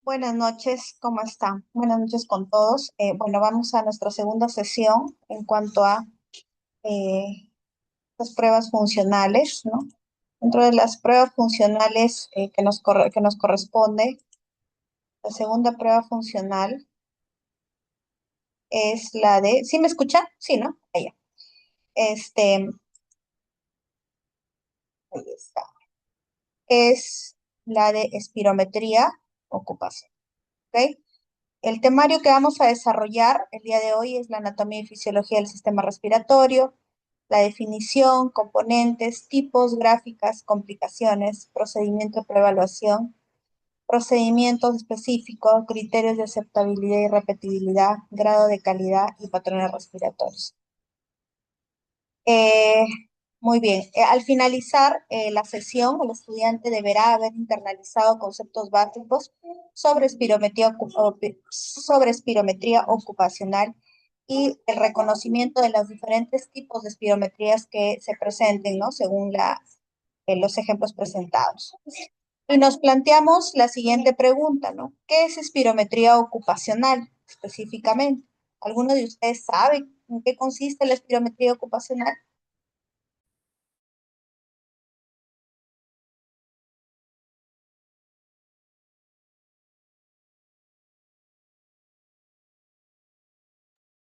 Buenas noches, ¿cómo están? Buenas noches con todos. Bueno, vamos a nuestra segunda sesión en cuanto a eh, las pruebas funcionales, ¿no? Dentro de las pruebas funcionales que nos corresponde, la segunda prueba funcional es la de, ¿sí me escuchan? Sí, ¿no? Ahí, ahí está. Es la de espirometría ocupacional, ¿ok? El temario que vamos a desarrollar el día de hoy es la anatomía y fisiología del sistema respiratorio, la definición, componentes, tipos, gráficas, complicaciones, procedimiento de preevaluación, procedimientos específicos, criterios de aceptabilidad y repetibilidad, grado de calidad y patrones respiratorios. Eh, Muy bien. Al finalizar la sesión, el estudiante deberá haber internalizado conceptos básicos sobre sobre espirometría ocupacional y el reconocimiento de los diferentes tipos de espirometrías que se presenten, ¿no? Según los ejemplos presentados. Y nos planteamos la siguiente pregunta, ¿no? ¿Qué es espirometría ocupacional específicamente? ¿Alguno de ustedes sabe en qué consiste la espirometría ocupacional?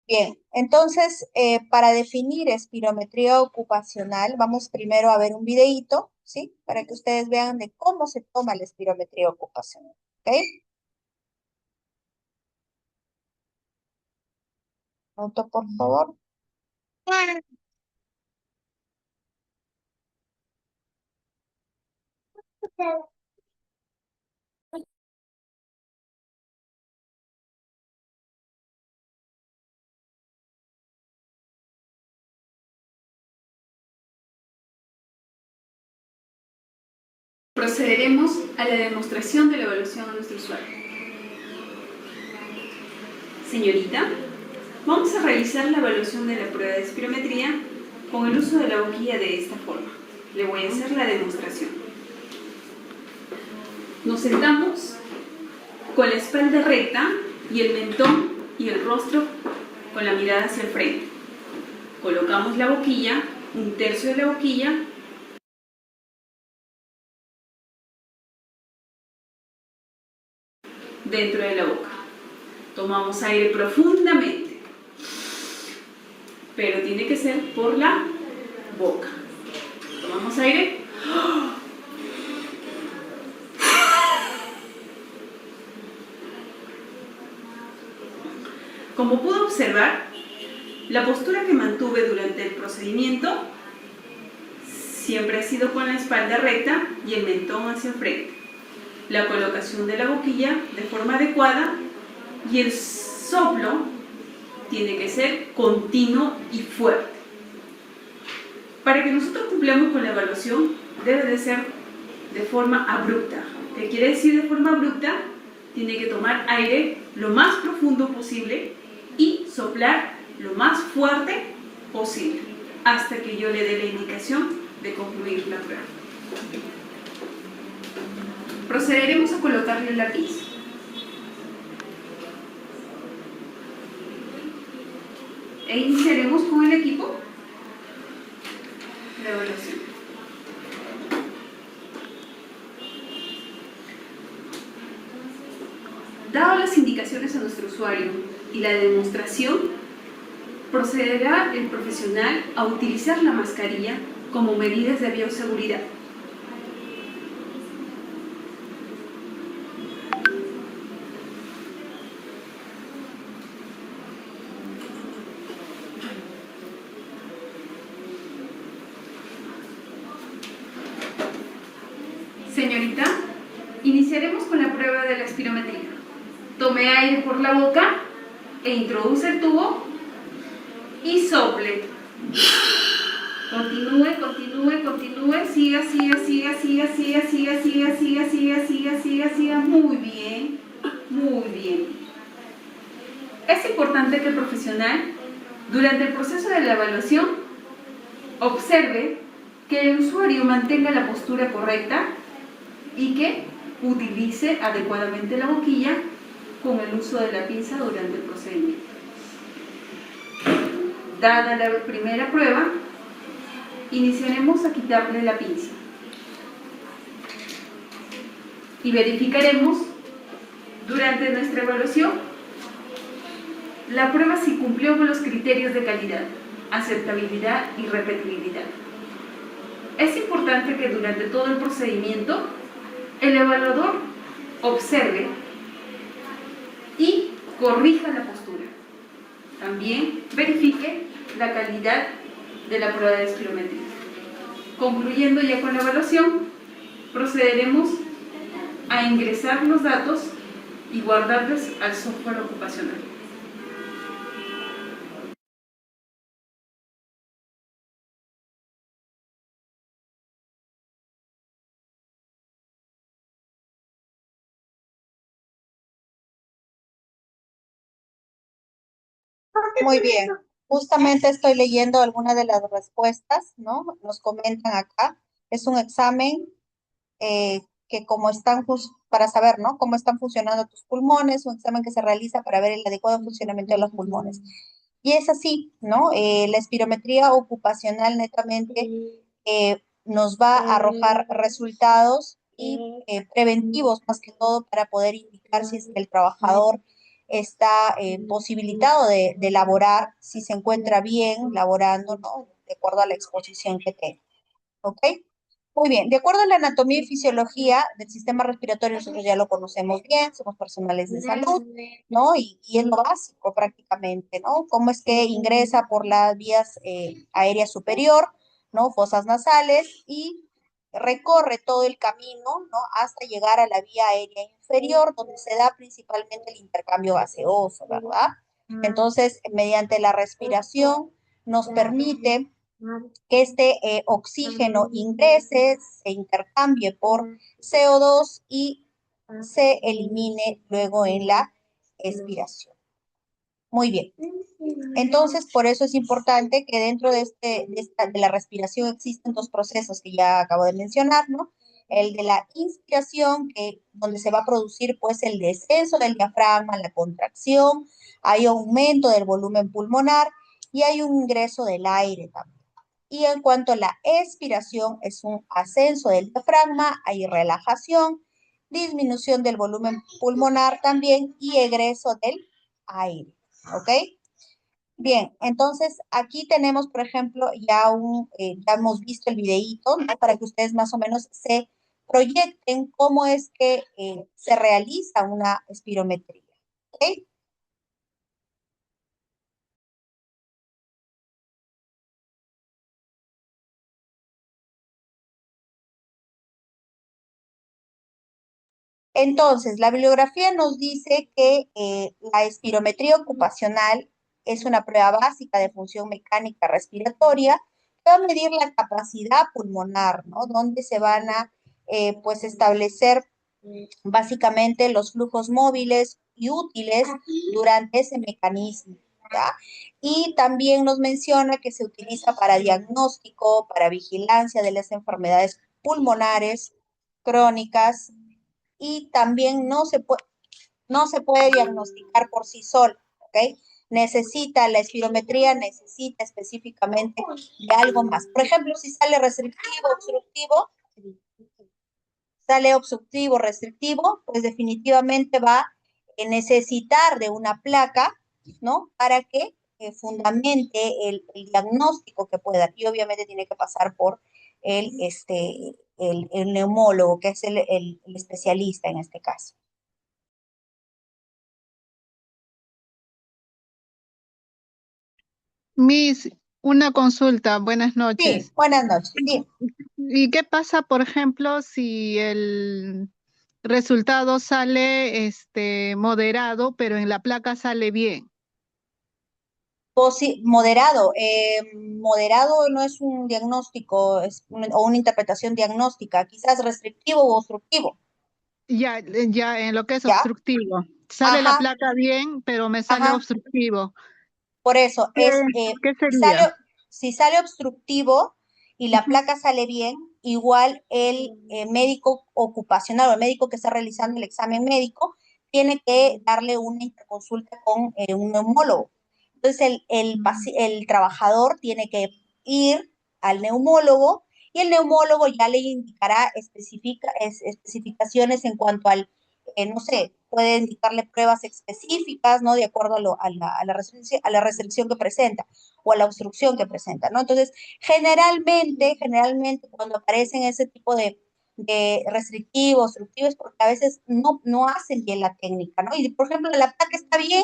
Bien, entonces, para definir espirometría ocupacional, vamos primero a ver un videíto, ¿sí? Para que ustedes vean de cómo se toma la espirometría ocupacional, ¿ok? Auto, por favor. Procederemos a la demostración de la evaluación a nuestro usuario. Señorita, vamos a realizar la evaluación de la prueba de espirometría con el uso de la boquilla de esta forma. Le voy a hacer la demostración. Nos sentamos con la espalda recta y el mentón y el rostro con la mirada hacia el frente. Colocamos la boquilla, un tercio de la boquilla, dentro de la boca. Tomamos aire profundamente, pero tiene que ser por la boca. Tomamos aire. Como pudo observar, la postura que mantuve durante el procedimiento siempre ha sido con la espalda recta y el mentón hacia el frente. La colocación de la boquilla de forma adecuada y el soplo tiene que ser continuo y fuerte. Para que nosotros cumplamos con la evaluación, debe de ser de forma abrupta. ¿Qué quiere decir de forma abrupta? Tiene que tomar aire lo más profundo posible y soplar lo más fuerte posible hasta que yo le dé la indicación de concluir la prueba. Procederemos a colocarle el lápiz. E iniciaremos con el equipo de evaluación. Dado las indicaciones a nuestro usuario y la demostración, procederá el profesional a utilizar la mascarilla como medidas de bioseguridad. Señorita, iniciaremos con la prueba de la espirometría. Tome aire por la boca e introduce el tubo y sople. Continúe, continúe, continúe, siga, siga, siga, siga, siga, siga, siga, siga, siga, siga, siga, siga, muy bien, muy bien. Es importante que el profesional, durante el proceso de la evaluación, observe que el usuario mantenga la postura correcta y que utilice adecuadamente la boquilla con el uso de la pinza durante el procedimiento. Dada la primera prueba, iniciaremos a quitarle la pinza y verificaremos durante nuestra evaluación la prueba si cumplió con los criterios de calidad, aceptabilidad y repetibilidad. Es importante que durante todo el procedimiento el evaluador observe y corrija la postura. También verifique la calidad de la prueba de espirometría. Concluyendo ya con la evaluación, procederemos a ingresar los datos y guardarlos al software ocupacional. Muy bien. Justamente estoy leyendo algunas de las respuestas, ¿no? Nos comentan acá. Es un examen que como están, para saber, ¿no? Cómo están funcionando tus pulmones, un examen que se realiza para ver el adecuado funcionamiento de los pulmones. Y es así, ¿no? La espirometría ocupacional netamente nos va a arrojar resultados y preventivos más que todo para poder indicar si es que el trabajador está posibilitado de laborar, si se encuentra bien laborando, ¿no? De acuerdo a la exposición que tenga. ¿Ok? Muy bien, de acuerdo a la anatomía y fisiología del sistema respiratorio, nosotros ya lo conocemos bien, somos personales de salud, ¿no? Y es lo básico prácticamente, ¿no? Cómo es que ingresa por las vías aéreas superior, ¿no? Fosas nasales y recorre todo el camino, ¿no? Hasta llegar a la vía aérea inferior, donde se da principalmente el intercambio gaseoso, ¿verdad? Entonces, mediante la respiración nos permite que este oxígeno ingrese, se intercambie por CO2 y se elimine luego en la expiración. Muy bien. Entonces, por eso es importante que dentro de la respiración existen dos procesos que ya acabo de mencionar, ¿no? El de la inspiración, donde se va a producir pues el descenso del diafragma, la contracción, hay aumento del volumen pulmonar y hay un ingreso del aire también. Y en cuanto a la expiración, es un ascenso del diafragma, hay relajación, disminución del volumen pulmonar también y egreso del aire. ¿Ok? Bien, entonces aquí tenemos, por ejemplo, ya hemos visto el videíto, ¿no? Para que ustedes más o menos se proyecten cómo es que se realiza una espirometría. ¿Ok? Entonces, la bibliografía nos dice que la espirometría ocupacional es una prueba básica de función mecánica respiratoria que va a medir la capacidad pulmonar, ¿no? Donde se van a, pues, establecer básicamente los flujos móviles y útiles durante ese mecanismo, ¿ya? Y también nos menciona que se utiliza para diagnóstico, para vigilancia de las enfermedades pulmonares crónicas y también no se puede diagnosticar por sí sola, ¿ok? La espirometría necesita específicamente de algo más. Por ejemplo, si sale obstructivo, restrictivo, pues definitivamente va a necesitar de una placa, ¿no? Para que fundamente el diagnóstico que pueda, y obviamente tiene que pasar por el neumólogo, que es el especialista en este caso. Miss, una consulta, buenas Sí, noches. buenas noches. Sí, ¿Y qué pasa, por ejemplo, si el resultado sale moderado, pero en la placa sale bien? moderado. Moderado no es un diagnóstico o una interpretación diagnóstica, quizás restrictivo o obstructivo, Ya en lo que es ¿ya? obstructivo. Sale la Ajá, placa bien, pero me sale ajá. obstructivo. Por eso, ¿Qué, qué si sale, sería? si sale obstructivo, y la placa sale bien, igual el médico ocupacional o el médico que está realizando el examen médico tiene que darle una interconsulta con un neumólogo. Entonces el trabajador tiene que ir al neumólogo y el neumólogo ya le indicará especificaciones en cuanto al, no sé, puede indicarle pruebas específicas, ¿no? De acuerdo a la restricción que presenta o a la obstrucción que presenta, ¿no? Entonces, generalmente cuando aparecen ese tipo de restrictivos, obstructivos, porque a veces no hacen bien la técnica, ¿no? Y por ejemplo, la placa está bien,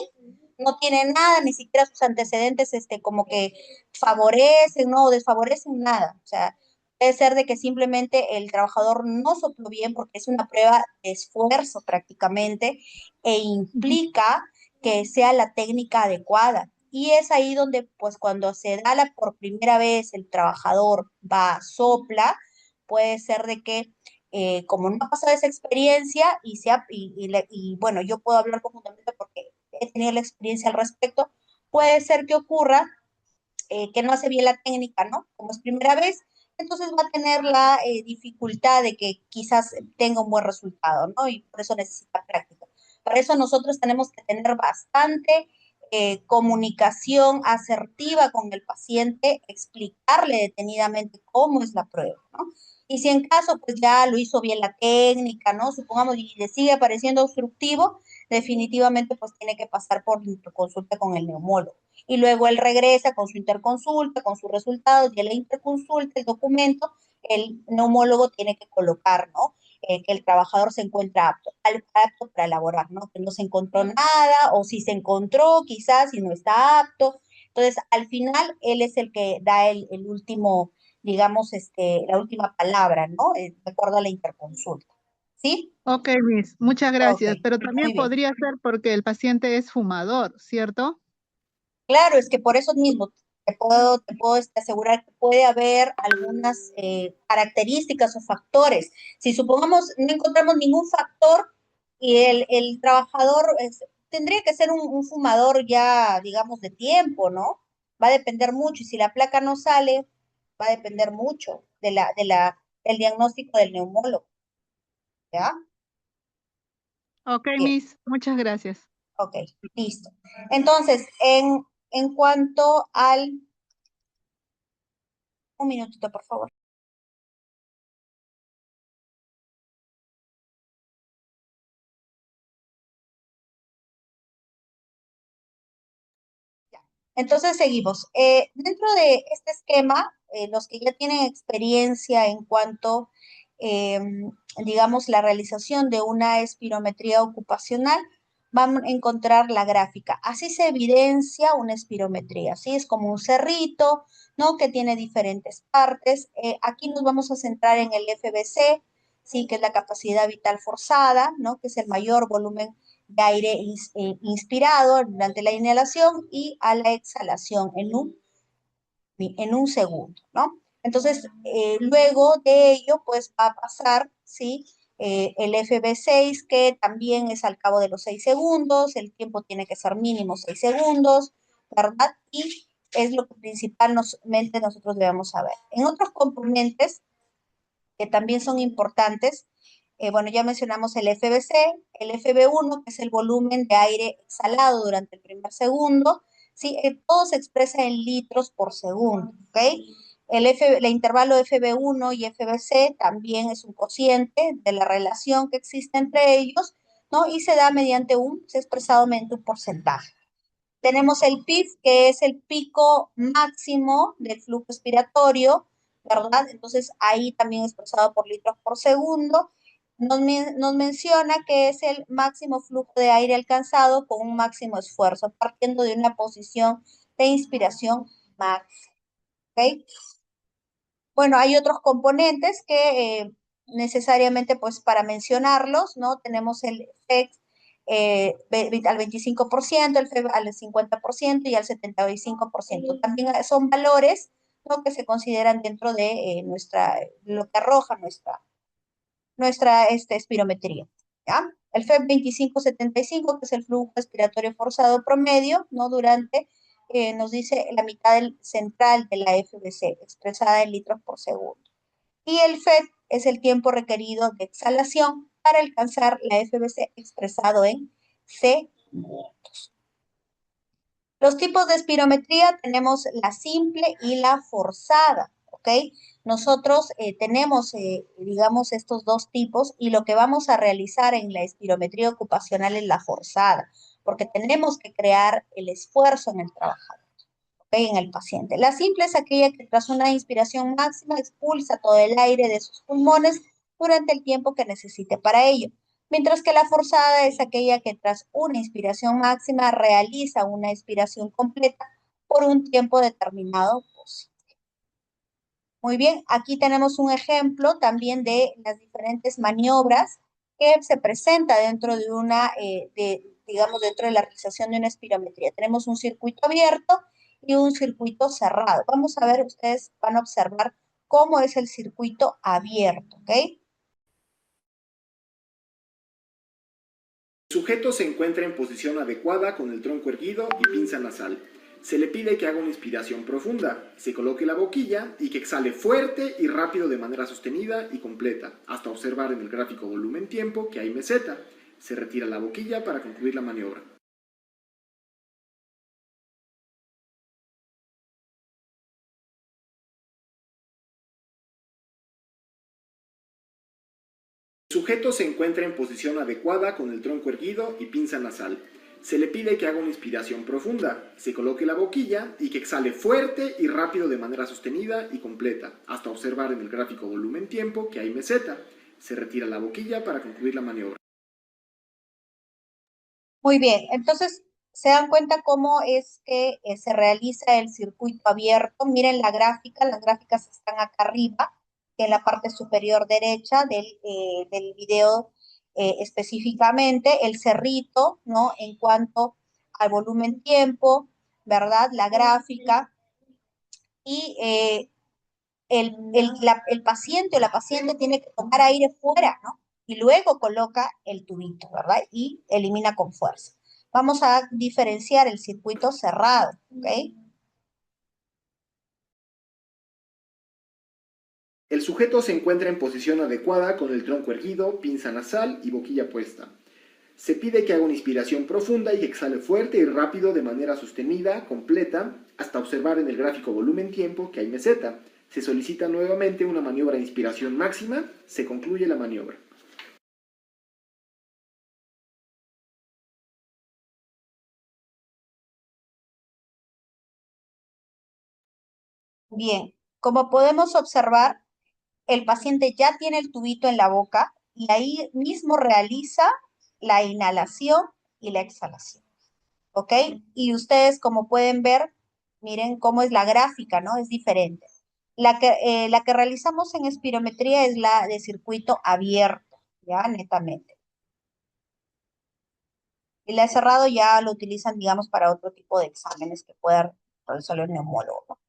no tiene nada, ni siquiera sus antecedentes como que favorecen, no, o desfavorecen nada. O sea, puede ser de que simplemente el trabajador no sopló bien porque es una prueba de esfuerzo prácticamente e Ujú. implica que sea la técnica adecuada. Y es ahí donde, pues, cuando se da por primera vez el trabajador va, sopla, puede ser de que, como no ha pasado esa experiencia, y bueno, yo puedo hablar conjuntamente porque he tenido la experiencia al respecto, puede ser que ocurra que no hace bien la técnica, ¿no? Como es primera vez, entonces va a tener la dificultad de que quizás tenga un buen resultado, ¿no? Y por eso necesita práctica. Para eso nosotros tenemos que tener bastante comunicación asertiva con el paciente, explicarle detenidamente cómo es la prueba, ¿no? Y si en caso, pues ya lo hizo bien la técnica, ¿no? Supongamos, y le sigue apareciendo obstructivo, definitivamente pues tiene que pasar por consulta con el neumólogo y luego él regresa con su interconsulta, con sus resultados y en la interconsulta, el documento, el neumólogo tiene que colocar, ¿no? Que el trabajador se encuentra apto para elaborar, ¿no? Que no se encontró nada o si se encontró quizás y no está apto. Entonces, al final, él es el que da el último, digamos, la última palabra, ¿no? De acuerdo a la interconsulta. ¿Sí? Ok, Miss, muchas Ok, gracias. Pero también muy bien. podría ser porque el paciente es fumador, ¿cierto? Claro, es que por eso mismo te puedo asegurar que puede haber algunas características o factores. Si supongamos no encontramos ningún factor y el trabajador tendría que ser un fumador ya, digamos, de tiempo, ¿no? Va a depender mucho y si la placa no sale, va a depender mucho del diagnóstico del neumólogo, ¿ya? Ok, Bien, Miss, muchas gracias. ok, listo. Entonces, en cuanto al... Un minutito, por favor. Entonces seguimos. Dentro de este esquema, los que ya tienen experiencia en cuanto, digamos, la realización de una espirometría ocupacional, van a encontrar la gráfica. Así se evidencia una espirometría. Así es como un cerrito, ¿no? Que tiene diferentes partes. Aquí nos vamos a centrar en el FBC, sí, que es la capacidad vital forzada, ¿no? Que es el mayor volumen de aire inspirado durante la inhalación y a la exhalación en un segundo, ¿no? Entonces, luego de ello, pues va a pasar, ¿sí? El FB6, que también es al cabo de los 6 segundos, el tiempo tiene que ser mínimo 6 segundos, ¿verdad? Y es lo que principalmente nosotros debemos saber. En otros componentes que también son importantes, bueno, ya mencionamos el FBC, el FB1, que es el volumen de aire exhalado durante el primer segundo, ¿sí? Todo se expresa en litros por segundo, ¿ok? El intervalo FB1 y FBC también es un cociente de la relación que existe entre ellos, ¿no? Y se da se ha expresado mediante un porcentaje. Tenemos el PIF, que es el pico máximo del flujo expiratorio, ¿verdad? Entonces ahí también expresado por litros por segundo. Nos menciona que es el máximo flujo de aire alcanzado con un máximo esfuerzo, partiendo de una posición de inspiración máxima. ¿Ok? Bueno, hay otros componentes que necesariamente, pues para mencionarlos, ¿no? Tenemos el FEX al 25%, el FEB al 50% y al 75%. También son valores, ¿no? Que se consideran dentro de lo que arroja nuestra espirometría, ¿ya? El FEB 25-75, que es el flujo respiratorio forzado promedio, ¿no? Durante nos dice la mitad central de la FBC, expresada en litros por segundo. Y el FED es el tiempo requerido de exhalación para alcanzar la FBC expresado en segundos. Los tipos de espirometría tenemos la simple y la forzada, ¿ok? Nosotros tenemos, digamos, estos dos tipos y lo que vamos a realizar en la espirometría ocupacional es la forzada, porque tenemos que crear el esfuerzo en el trabajador, ¿ok? En el paciente. La simple es aquella que tras una inspiración máxima expulsa todo el aire de sus pulmones durante el tiempo que necesite para ello. Mientras que la forzada es aquella que tras una inspiración máxima realiza una expiración completa por un tiempo determinado posible. Muy bien, aquí tenemos un ejemplo también de las diferentes maniobras que se presenta dentro de una, digamos, dentro de la realización de una espirometría. Tenemos un circuito abierto y un circuito cerrado. Vamos a ver, ustedes van a observar cómo es el circuito abierto, ¿ok? El sujeto se encuentra en posición adecuada con el tronco erguido y pinza nasal. Se le pide que haga una inspiración profunda, se coloque la boquilla y que exhale fuerte y rápido de manera sostenida y completa, hasta observar en el gráfico volumen-tiempo que hay meseta. Se retira la boquilla para concluir la maniobra. El sujeto se encuentra en posición adecuada con el tronco erguido y pinza nasal. Se le pide que haga una inspiración profunda, se coloque la boquilla y que exhale fuerte y rápido de manera sostenida y completa, hasta observar en el gráfico volumen-tiempo que hay meseta. Se retira la boquilla para concluir la maniobra. Muy bien, entonces se dan cuenta cómo es que se realiza el circuito abierto. Miren la gráfica, las gráficas están acá arriba, en la parte superior derecha del video específicamente, el cerrito, ¿no? En cuanto al volumen tiempo, ¿verdad? La gráfica y el paciente o la paciente tiene que tomar aire fuera, ¿no? Y luego coloca el tubito, ¿verdad? Y elimina con fuerza. Vamos a diferenciar el circuito cerrado, ¿ok? El sujeto se encuentra en posición adecuada con el tronco erguido, pinza nasal y boquilla puesta. Se pide que haga una inspiración profunda y que exhale fuerte y rápido de manera sostenida, completa, hasta observar en el gráfico volumen-tiempo que hay meseta. Se solicita nuevamente una maniobra de inspiración máxima, se concluye la maniobra. Bien, como podemos observar, el paciente ya tiene el tubito en la boca y ahí mismo realiza la inhalación y la exhalación, ¿ok? Y ustedes, como pueden ver, miren cómo es la gráfica, ¿no? Es diferente. La que realizamos en espirometría es la de circuito abierto, ya, netamente. Y la de cerrado ya lo utilizan, digamos, para otro tipo de exámenes que pueda realizar el neumólogo, ¿no?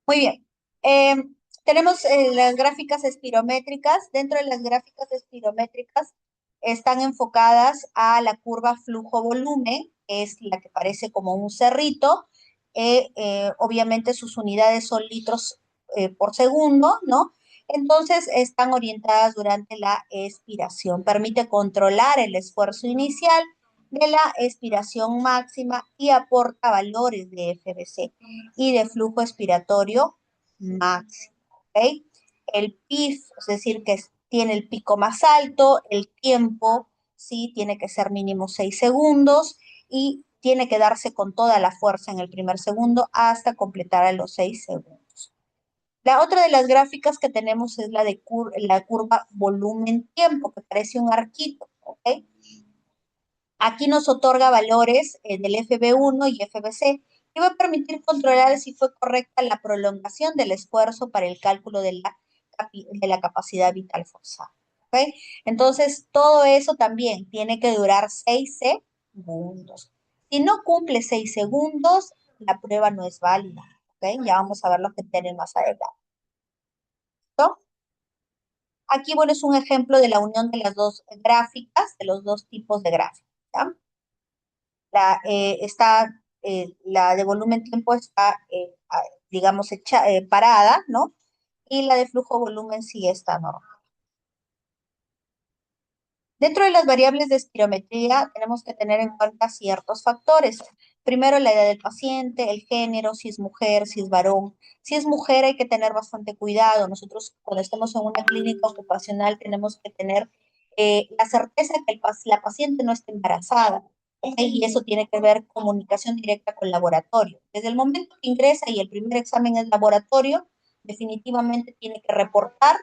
Muy bien. Eh, tenemos las gráficas espirométricas. Dentro de las gráficas espirométricas están enfocadas a la curva flujo-volumen, que es la que parece como un cerrito. Obviamente sus unidades son litros por segundo, ¿no? Entonces están orientadas durante la expiración. Permite controlar el esfuerzo inicial de la expiración máxima y aporta valores de FBC y de flujo expiratorio máximo, ¿ok? El PIF, es decir, que tiene el pico más alto, el tiempo, sí, tiene que ser mínimo 6 segundos y tiene que darse con toda la fuerza en el primer segundo hasta completar a los 6 segundos. La otra de las gráficas que tenemos es la de la curva volumen-tiempo, que parece un arquito, ¿ok? Aquí nos otorga valores del FB1 y FBC y va a permitir controlar si fue correcta la prolongación del esfuerzo para el cálculo de la capacidad vital forzada. ¿Okay? Entonces, todo eso también tiene que durar 6 segundos. Si no cumple 6 segundos, la prueba no es válida. ¿Okay? Ya vamos a ver los criterios más adelante. ¿Listo? Aquí, bueno, es un ejemplo de la unión de las dos gráficas, de los dos tipos de gráficas. ¿Ya? Está la de volumen tiempo está, digamos, parada, ¿no? Y la de flujo volumen sí está normal. Dentro de las variables de espirometría tenemos que tener en cuenta ciertos factores. Primero, la edad del paciente, el género, si es mujer, si es varón. Si es mujer hay que tener bastante cuidado. Nosotros cuando estemos en una clínica ocupacional tenemos que tener la certeza que la paciente no esté embarazada. ¿Ok? Y eso tiene que ver comunicación directa con el laboratorio. Desde el momento que ingresa y el primer examen es laboratorio, definitivamente tiene que reportar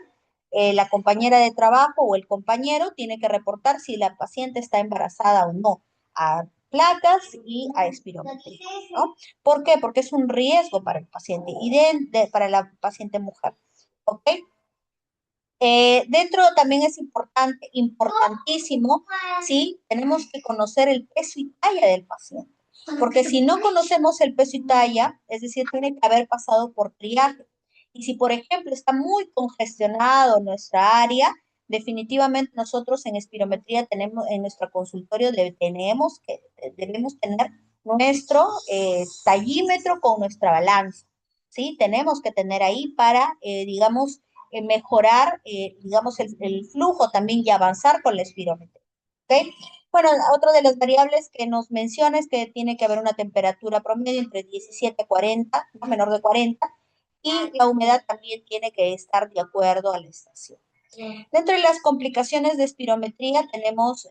la compañera de trabajo o el compañero tiene que reportar si la paciente está embarazada o no a placas y a espirometría, ¿no? ¿Por qué? Porque es un riesgo para el paciente y para la paciente mujer, ¿ok? Dentro también es importantísimo, ¿sí? Tenemos que conocer el peso y talla del paciente, porque si no conocemos el peso y talla, es decir, tiene que haber pasado por triaje. Y si, por ejemplo, está muy congestionado nuestra área, definitivamente nosotros en espirometría tenemos, en nuestro consultorio debemos tener nuestro tallímetro con nuestra balanza, ¿sí? Tenemos que tener ahí para, digamos, mejorar, digamos, el flujo también y avanzar con la espirometría. ¿Ok? Bueno, otra de las variables que nos menciona es que tiene que haber una temperatura promedio entre 17 y 40, no menor de 40, y la humedad también tiene que estar de acuerdo a la estación. Dentro de las complicaciones de espirometría tenemos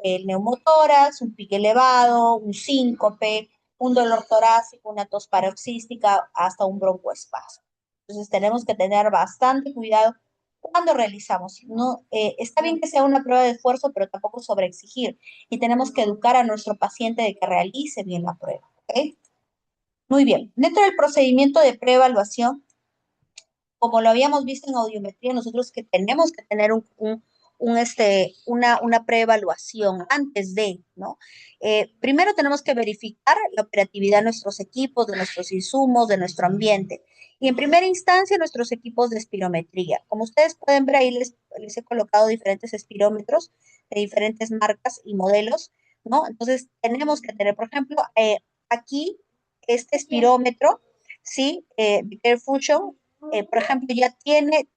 el neumotórax, un pique elevado, un síncope, un dolor torácico, una tos paroxística, hasta un broncoespasmo. Entonces tenemos que tener bastante cuidado cuando realizamos. No, está bien que sea una prueba de esfuerzo, pero tampoco sobreexigir. Y tenemos que educar a nuestro paciente de que realice bien la prueba. ¿Ok? Muy bien. Dentro del procedimiento de preevaluación, como lo habíamos visto en audiometría, nosotros que tenemos que tener una preevaluación antes de, ¿no? Primero tenemos que verificar la operatividad de nuestros equipos, de nuestros insumos, de nuestro ambiente. Y en primera instancia, nuestros equipos de espirometría. Como ustedes pueden ver, ahí les he colocado diferentes espirómetros de diferentes marcas y modelos, ¿no? Entonces, tenemos que tener, por ejemplo, aquí, este espirómetro, ¿sí? Baker Fusion, por ejemplo, ya tiene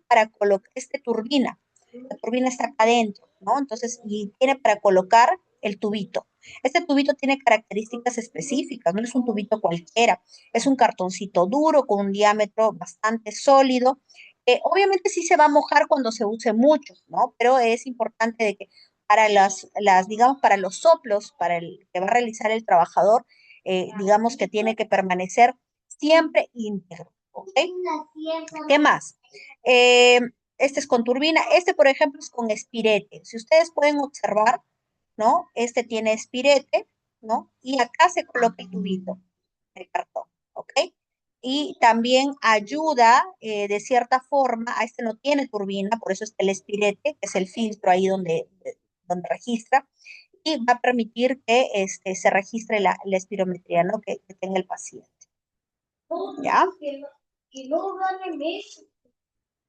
para colocar turbina. La turbina está acá adentro, ¿no? Entonces, y tiene para colocar el tubito. Este tubito tiene características específicas, no es un tubito cualquiera, es un cartoncito duro con un diámetro bastante sólido. Obviamente sí se va a mojar cuando se use mucho, ¿no? Pero es importante de que para digamos, para los soplos, para el que va a realizar el trabajador, digamos que tiene que permanecer siempre íntegro. ¿Ok? ¿Qué más? Este es con turbina. Este, por ejemplo, es con espirete. Si ustedes pueden observar, ¿no? Este tiene espirete, ¿no? Y acá se coloca el tubito, el cartón, ¿ok? Y también ayuda de cierta forma, a este no tiene turbina, por eso es el espirete, que es el filtro ahí donde registra, y va a permitir que se registre la espirometría, ¿no? Que tenga el paciente. ¿Ya?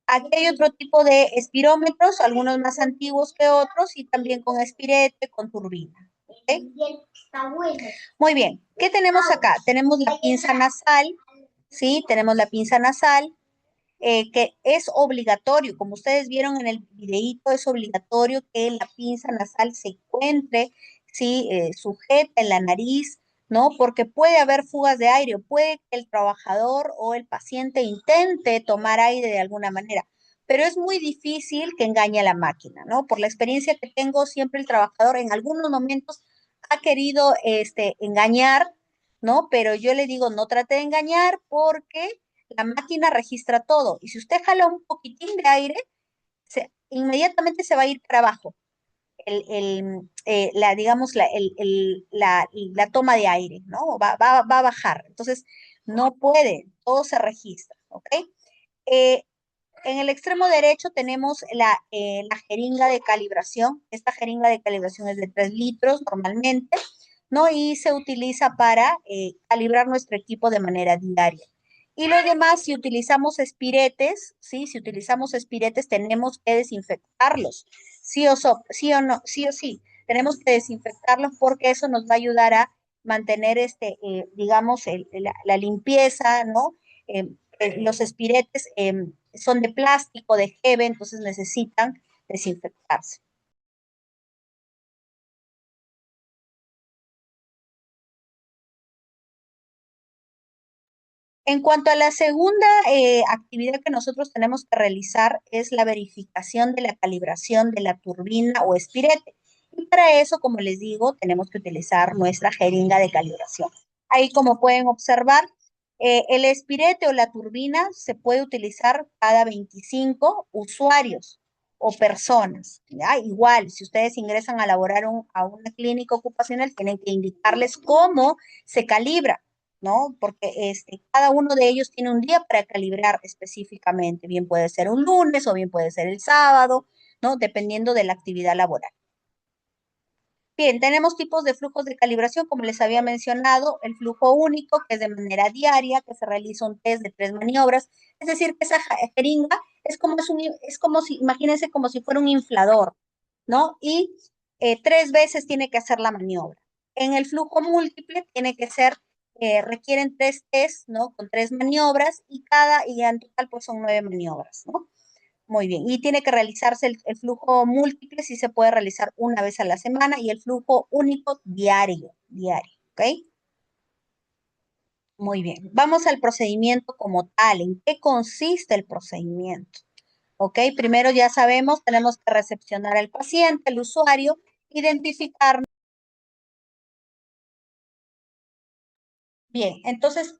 Aquí hay otro tipo de espirómetros, algunos más antiguos que otros y también con espirete, con turbina. ¿Okay? Muy bien, ¿qué tenemos acá? Tenemos la pinza nasal, ¿sí? Tenemos la pinza nasal, que es obligatorio, como ustedes vieron en el videíto, es obligatorio que la pinza nasal se encuentre, ¿sí? Sujeta en la nariz, ¿no? Porque puede haber fugas de aire, puede que el trabajador o el paciente intente tomar aire de alguna manera, pero es muy difícil que engañe a la máquina, ¿no? Por la experiencia que tengo, siempre el trabajador en algunos momentos ha querido engañar, ¿no? Pero yo le digo, no trate de engañar porque la máquina registra todo. Y si usted jala un poquitín de aire, inmediatamente se va a ir para abajo. Digamos, la toma de aire, ¿no? Va a bajar. Entonces, no puede, todo se registra, ¿ok? Eh, en el extremo derecho tenemos la jeringa de calibración. Esta jeringa de calibración es de 3 litros normalmente, ¿no? Y se utiliza para calibrar nuestro equipo de manera diaria. Y lo demás, si utilizamos espiretes, ¿sí? Si utilizamos espiretes, tenemos que desinfectarlos. Sí o no, sí o sí. Tenemos que desinfectarlos porque eso nos va a ayudar a mantener, digamos, la limpieza, ¿no? Los espiretes son de plástico, de jeve, entonces necesitan desinfectarse. En cuanto a la segunda actividad que nosotros tenemos que realizar es la verificación de la calibración de la turbina o espirete. Y para eso, como les digo, tenemos que utilizar nuestra jeringa de calibración. Ahí, como pueden observar, el espirete o la turbina se puede utilizar cada 25 usuarios o personas. ¿Ya? Igual, si ustedes ingresan a laborar a una clínica ocupacional, tienen que indicarles cómo se calibra, ¿no? Porque cada uno de ellos tiene un día para calibrar específicamente. Bien puede ser un lunes o bien puede ser el sábado, ¿no? Dependiendo de la actividad laboral. Bien, tenemos tipos de flujos de calibración, como les había mencionado, el flujo único, que es de manera diaria, que se realiza un test de 3 maniobras, es decir, que esa jeringa es como si, imagínense como si fuera un inflador, ¿no? Y 3 veces tiene que hacer la maniobra. En el flujo múltiple tiene que ser, requieren 3 tests, ¿no? Con 3 maniobras y en total pues son 9 maniobras, ¿no? Muy bien, y tiene que realizarse el flujo múltiple, si se puede realizar una vez a la semana, y el flujo único diario, ¿ok? Muy bien, vamos al procedimiento como tal. ¿En qué consiste el procedimiento? ¿Ok? Primero ya sabemos, tenemos que recepcionar al paciente, el usuario, identificar. Bien, entonces,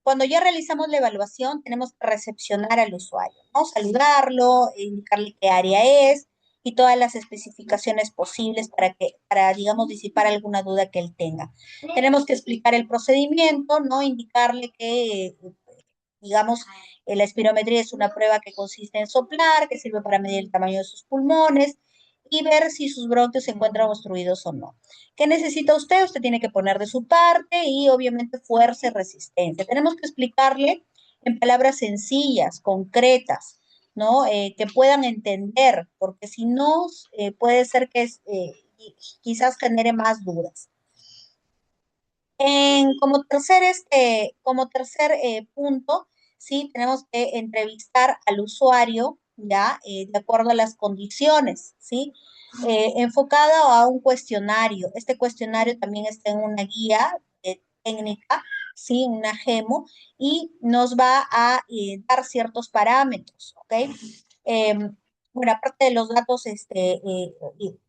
cuando ya realizamos la evaluación, tenemos que recepcionar al usuario, ¿no? Saludarlo, indicarle qué área es y todas las especificaciones posibles para, digamos, disipar alguna duda que él tenga. Tenemos que explicar el procedimiento, ¿no? Indicarle que, digamos, la espirometría es una prueba que consiste en soplar, que sirve para medir el tamaño de sus pulmones y ver si sus bronquios se encuentran obstruidos o no. ¿Qué necesita usted? Usted tiene que poner de su parte y obviamente fuerza y resistencia. Tenemos que explicarle en palabras sencillas, concretas, ¿no? Que puedan entender, porque si no, puede ser que quizás genere más dudas. Como tercer punto, sí, tenemos que entrevistar al usuario, ya, de acuerdo a las condiciones, sí, enfocado a un cuestionario. Este cuestionario también está en una guía técnica, sí, una GEMO, y nos va a dar ciertos parámetros, ¿ok? Bueno, aparte de los datos,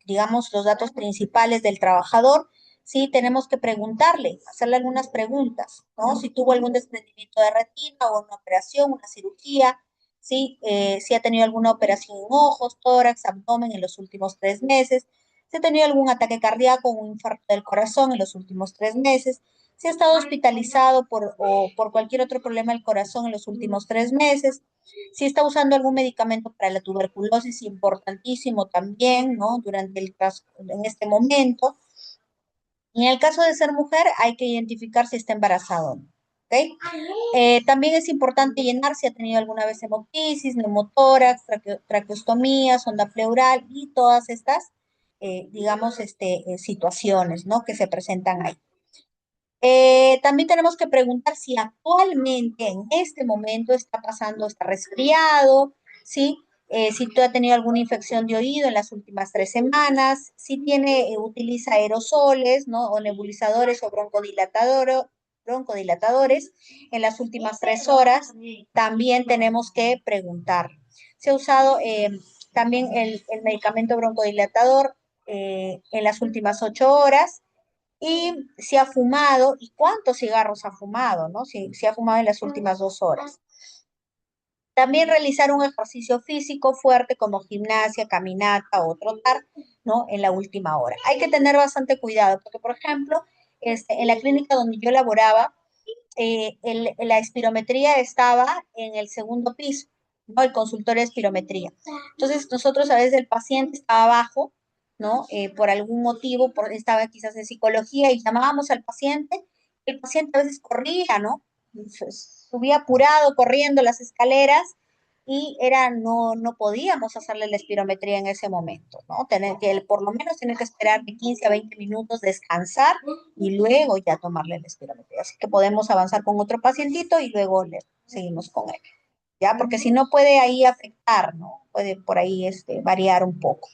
digamos, los datos principales del trabajador, sí, tenemos que preguntarle, hacerle algunas preguntas, ¿no? Si tuvo algún desprendimiento de retina o una operación, una cirugía, ¿sí? Si ha tenido alguna operación en ojos, tórax, abdomen en los últimos 3 meses, si ha tenido algún ataque cardíaco o un infarto del corazón en los últimos 3 meses, si ha estado hospitalizado o por cualquier otro problema del corazón en los últimos 3 meses, si está usando algún medicamento para la tuberculosis, importantísimo también, ¿no? En este momento. Y en el caso de ser mujer, hay que identificar si está embarazada o no. ¿Ok? También es importante llenar si ha tenido alguna vez hemoptisis, neumotórax, traqueostomía, sonda pleural y todas estas, digamos, situaciones, ¿no? Que se presentan ahí. También tenemos que preguntar si actualmente, en este momento, está resfriado, ¿sí? Si tú has tenido alguna infección de oído en las últimas 3 semanas, si utiliza aerosoles, ¿no? O nebulizadores o broncodilatadores en las últimas 3 horas, también tenemos que preguntar. Se ha usado también el medicamento broncodilatador en las últimas 8 horas y si ha fumado y cuántos cigarros ha fumado, ¿no? Si ha fumado en las últimas 2 horas. También realizar un ejercicio físico fuerte como gimnasia, caminata o trotar, ¿no? En la última hora. Hay que tener bastante cuidado porque, por ejemplo, en la clínica donde yo laboraba, la espirometría estaba en el segundo piso, ¿no? El consultorio de espirometría. Entonces, nosotros a veces el paciente estaba abajo, ¿no? Por algún motivo, estaba quizás en psicología y llamábamos al paciente, el paciente a veces corría, ¿no? Entonces, subía apurado, corriendo las escaleras y no podíamos hacerle la espirometría en ese momento, ¿no? Por lo menos tener que esperar de 15 a 20 minutos, descansar y luego ya tomarle la espirometría. Así que podemos avanzar con otro pacientito y luego le seguimos con él, ¿ya? Porque si no puede ahí afectar, ¿no? Puede por ahí variar un poco.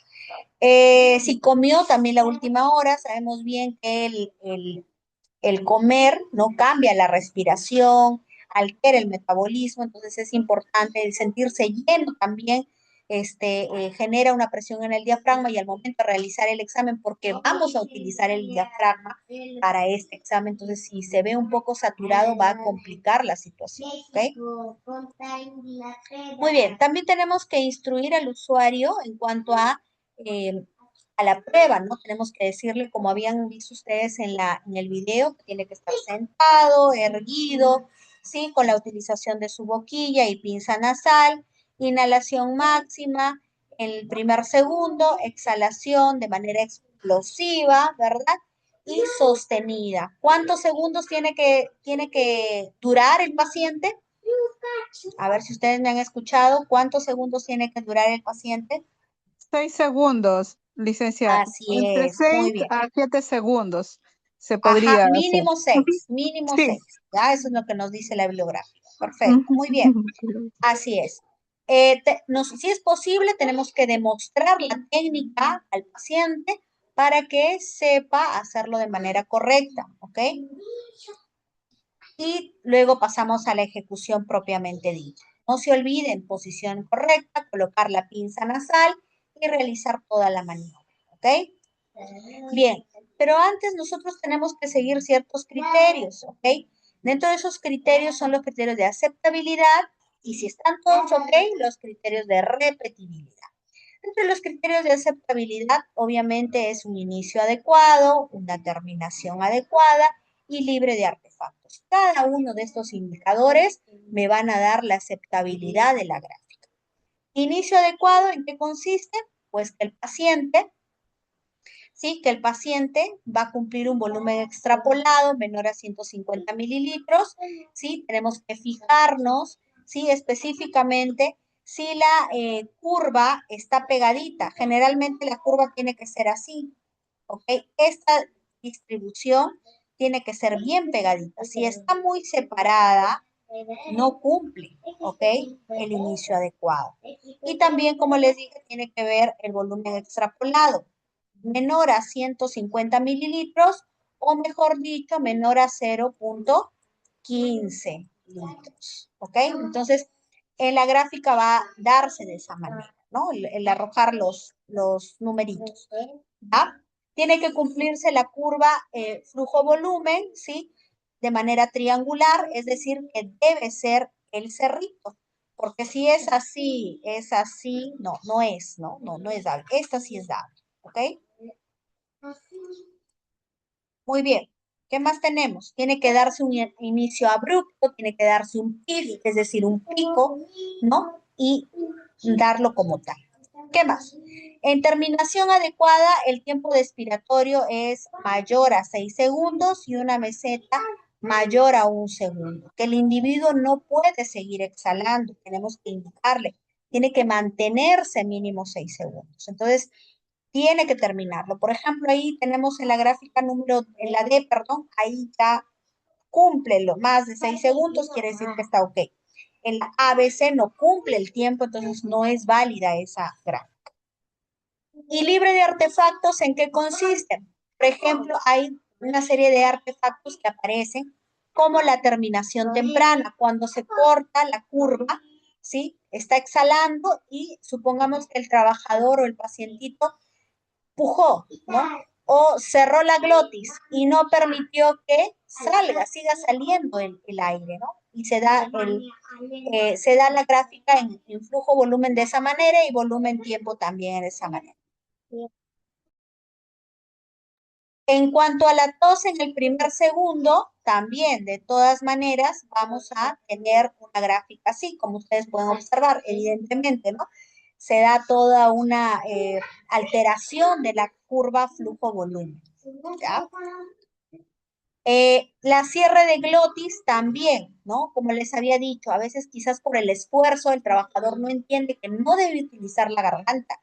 Si comió también la última hora, sabemos bien que el comer no cambia la respiración, altera el metabolismo, entonces es importante el sentirse lleno también. Genera una presión en el diafragma y al momento de realizar el examen, porque vamos a utilizar el diafragma para este examen, entonces si se ve un poco saturado va a complicar la situación, ¿ok? Muy bien, también tenemos que instruir al usuario en cuanto a la prueba, ¿no? Tenemos que decirle, como habían visto ustedes en el video, que tiene que estar sentado, erguido, ¿sí? Con la utilización de su boquilla y pinza nasal, inhalación máxima en el primer segundo, exhalación de manera explosiva, ¿verdad? Y sostenida. ¿Cuántos segundos tiene que durar el paciente? A ver si ustedes me han escuchado. ¿Cuántos segundos tiene que durar el paciente? 6 segundos, licenciada. Así Entre es, muy 6 bien. a 7 segundos se Ajá, podría hacer. mínimo seis, mínimo Sí. seis. Ya, eso es lo que nos dice la bibliografía. Perfecto, muy bien. Así es. Si es posible, tenemos que demostrar la técnica al paciente para que sepa hacerlo de manera correcta, ¿ok? Y luego pasamos a la ejecución propiamente dicha. No se olviden, posición correcta, colocar la pinza nasal y realizar toda la maniobra, ¿ok? Bien, pero antes nosotros tenemos que seguir ciertos criterios, ¿ok? Dentro de esos criterios son los criterios de aceptabilidad y si están todos ok, los criterios de repetibilidad. Entre los criterios de aceptabilidad, obviamente, es un inicio adecuado, una terminación adecuada y libre de artefactos. Cada uno de estos indicadores me van a dar la aceptabilidad de la gráfica. Inicio adecuado, ¿en qué consiste? Pues que el paciente, ¿sí? Que el paciente va a cumplir un volumen extrapolado menor a 150 mililitros, ¿sí? Tenemos que fijarnos, ¿sí? Específicamente si la curva está pegadita. Generalmente la curva tiene que ser así, ¿ok? Esta distribución tiene que ser bien pegadita. Si está muy separada, no cumple, ¿ok? El inicio adecuado. Y también, como les dije, tiene que ver el volumen extrapolado, menor a 150 mililitros o mejor dicho, menor a 0.15 litros, ¿ok? Entonces, en la gráfica va a darse de esa manera, ¿no? El arrojar los numeritos, ¿ya? Tiene que cumplirse la curva flujo-volumen, ¿sí? De manera triangular, es decir, que debe ser el cerrito, porque si es así, no, no es dable. Esta sí es dable, ¿ok? Muy bien. ¿Qué más tenemos? Tiene que darse un inicio abrupto, tiene que darse un pif, es decir, un pico, ¿no? Y darlo como tal. ¿Qué más? En terminación adecuada, el tiempo de expiratorio es mayor a 6 segundos y una meseta mayor a 1 segundo. Que el individuo no puede seguir exhalando, tenemos que indicarle, tiene que mantenerse mínimo 6 segundos. Entonces, tiene que terminarlo. Por ejemplo, ahí tenemos en la gráfica en la D, perdón, ahí ya cumple los más de 6 segundos, quiere decir que está ok. En la ABC no cumple el tiempo, entonces no es válida esa gráfica. ¿Y libre de artefactos en qué consisten? Por ejemplo, hay una serie de artefactos que aparecen como la terminación temprana, cuando se corta la curva, ¿sí? Está exhalando y supongamos que el trabajador o el pacientito pujó, ¿no? O cerró la glotis y no permitió que siga saliendo el aire, ¿no? Y se da la gráfica en flujo volumen de esa manera y volumen tiempo también de esa manera. En cuanto a la tos en el primer segundo, también de todas maneras vamos a tener una gráfica así, como ustedes pueden observar, evidentemente, ¿no? Se da toda una alteración de la curva flujo-volumen, ¿ya? La cierre de glotis también, ¿no? Como les había dicho, a veces quizás por el esfuerzo el trabajador no entiende que no debe utilizar la garganta.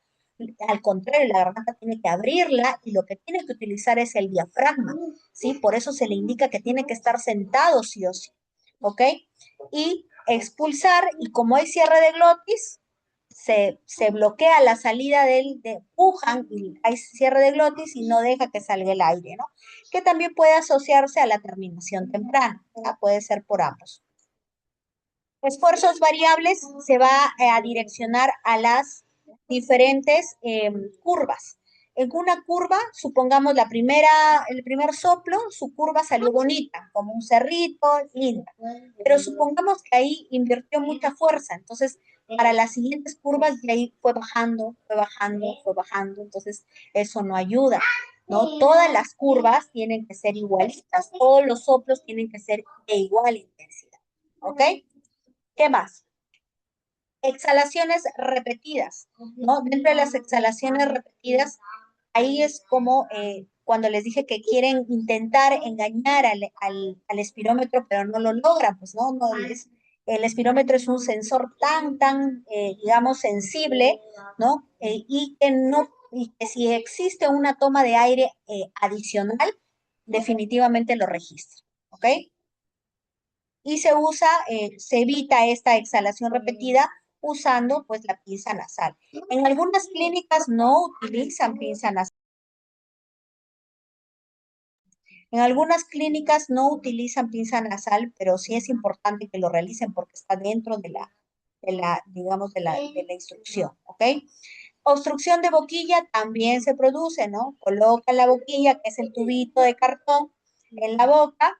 Al contrario, la garganta tiene que abrirla y lo que tiene que utilizar es el diafragma, ¿sí? Por eso se le indica que tiene que estar sentado sí o sí, ¿ok? Y expulsar, y como hay cierre de glotis, se bloquea la salida pujan y hay cierre de glotis y no deja que salga el aire, ¿no? Que también puede asociarse a la terminación temprana, ¿ya? Puede ser por ambos. Esfuerzos variables se va a direccionar a las diferentes curvas. En una curva, supongamos el primer soplo, su curva salió bonita, como un cerrito, linda. Pero supongamos que ahí invirtió mucha fuerza, entonces para las siguientes curvas de ahí fue bajando, fue bajando, fue bajando, entonces eso no ayuda, ¿no? Todas las curvas tienen que ser igualitas, todos los soplos tienen que ser de igual intensidad, ¿ok? ¿Qué más? Exhalaciones repetidas, ¿no? Dentro de las exhalaciones repetidas, ahí es como cuando les dije que quieren intentar engañar al espirómetro, pero no lo logran, pues no, el espirómetro es un sensor tan, digamos, sensible, ¿no? Y que si existe una toma de aire adicional, definitivamente lo registra, ¿ok? Y se evita esta exhalación repetida usando pues la pinza nasal. En algunas clínicas no utilizan pinza nasal. En algunas clínicas no utilizan pinza nasal, pero sí es importante que lo realicen porque está dentro digamos, de la instrucción, ¿ok? Obstrucción de boquilla también se produce, ¿no? Colocan la boquilla, que es el tubito de cartón, en la boca,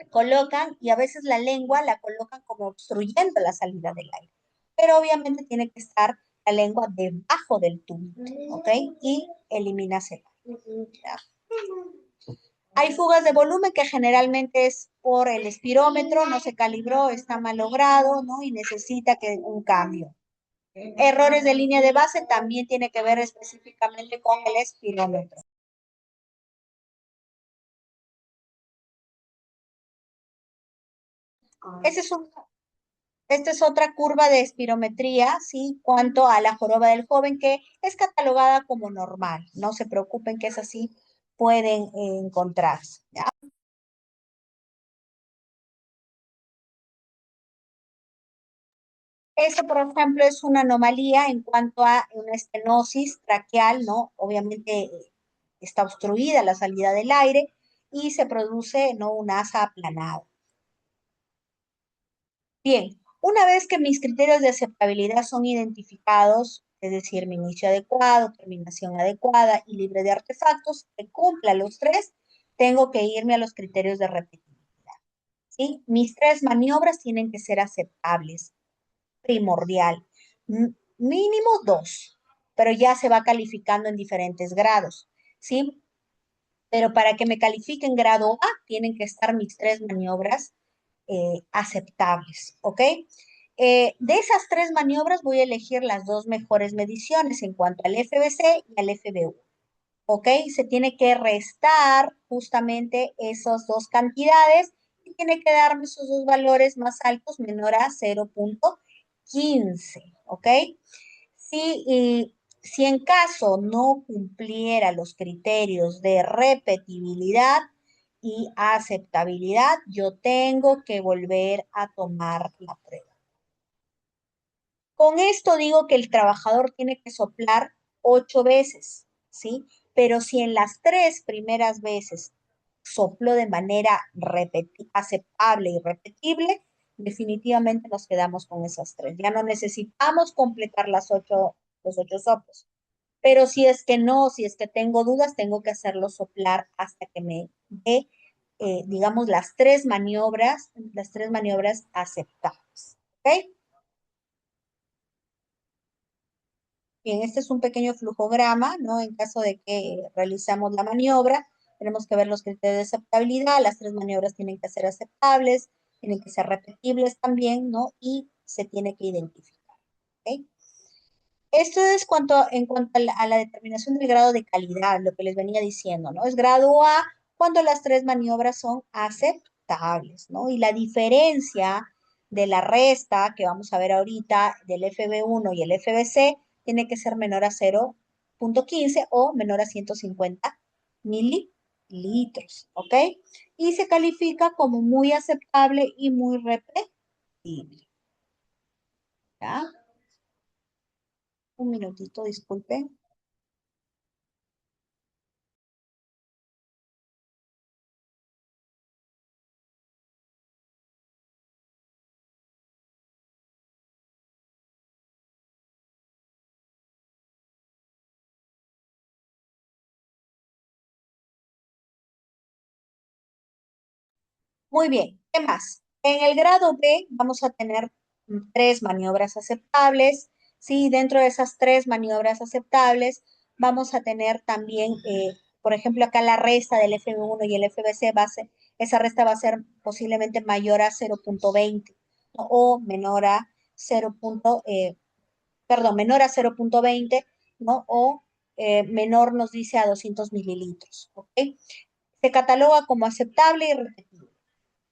colocan y a veces la lengua la colocan como obstruyendo la salida del aire. Pero obviamente tiene que estar la lengua debajo del tubito, ¿ok? Y eliminas el aire. ¿Ya? Hay fugas de volumen que generalmente es por el espirómetro, no se calibró, está mal logrado, ¿no? Y necesita un cambio. Errores de línea de base también tiene que ver específicamente con el espirómetro. Ese es un Esta es otra curva de espirometría, ¿sí? Cuanto a la joroba del joven, que es catalogada como normal. No se preocupen que es así, pueden encontrarse, ¿ya? Esto, por ejemplo, es una anomalía en cuanto a una estenosis traqueal, ¿no? Obviamente está obstruida la salida del aire y se produce, ¿no? Un asa aplanada. Bien, una vez que mis criterios de aceptabilidad son identificados, es decir, mi inicio adecuado, terminación adecuada y libre de artefactos, que cumpla los tres, tengo que irme a los criterios de repetibilidad, ¿sí? Mis tres maniobras tienen que ser aceptables, primordial. Mínimo dos, pero ya se va calificando en diferentes grados, ¿sí? Pero para que me califiquen grado A, tienen que estar mis tres maniobras aceptables, ¿ok? De esas tres maniobras voy a elegir las dos mejores mediciones en cuanto al FBC y al FBU, ¿ok? Se tiene que restar justamente esas dos cantidades y tiene que darme esos dos valores más altos menor a 0.15, ¿ok? Si en caso no cumpliera los criterios de repetibilidad y aceptabilidad, yo tengo que volver a tomar la prueba. Con esto digo que el trabajador tiene que soplar 8 veces, ¿sí? Pero si en las 3 primeras veces sopló de manera aceptable y repetible, definitivamente nos quedamos con esas 3. Ya no necesitamos completar los 8 soplos. Pero si es que no, si es que tengo dudas, tengo que hacerlo soplar hasta que me dé, digamos, las tres maniobras aceptables. ¿Ok? Bien, este es un pequeño flujograma, ¿no? En caso de que realizamos la maniobra, tenemos que ver los criterios de aceptabilidad, las tres maniobras tienen que ser aceptables, tienen que ser repetibles también, ¿no? Y se tiene que identificar, ¿ok? Esto es en cuanto a la determinación del grado de calidad, lo que les venía diciendo, ¿no? Es grado A cuando las tres maniobras son aceptables, ¿no? Y la diferencia de la resta que vamos a ver ahorita del FB1 y el FBC tiene que ser menor a 0,15 o menor a 150 mililitros, ¿ok? Y se califica como muy aceptable y muy repetible, ¿ya? Un minutito, disculpen. Muy bien, ¿qué más? En el grado B vamos a tener tres maniobras aceptables, ¿sí? Dentro de esas tres maniobras aceptables vamos a tener también, por ejemplo, acá la resta del FB1 y el FBC va a ser, esa resta va a ser posiblemente mayor a 0,20, ¿no? O menor a 0. Perdón, menor a 0,20, ¿no? O menor nos dice a 200 mililitros, ¿ok? Se cataloga como aceptable y repetible.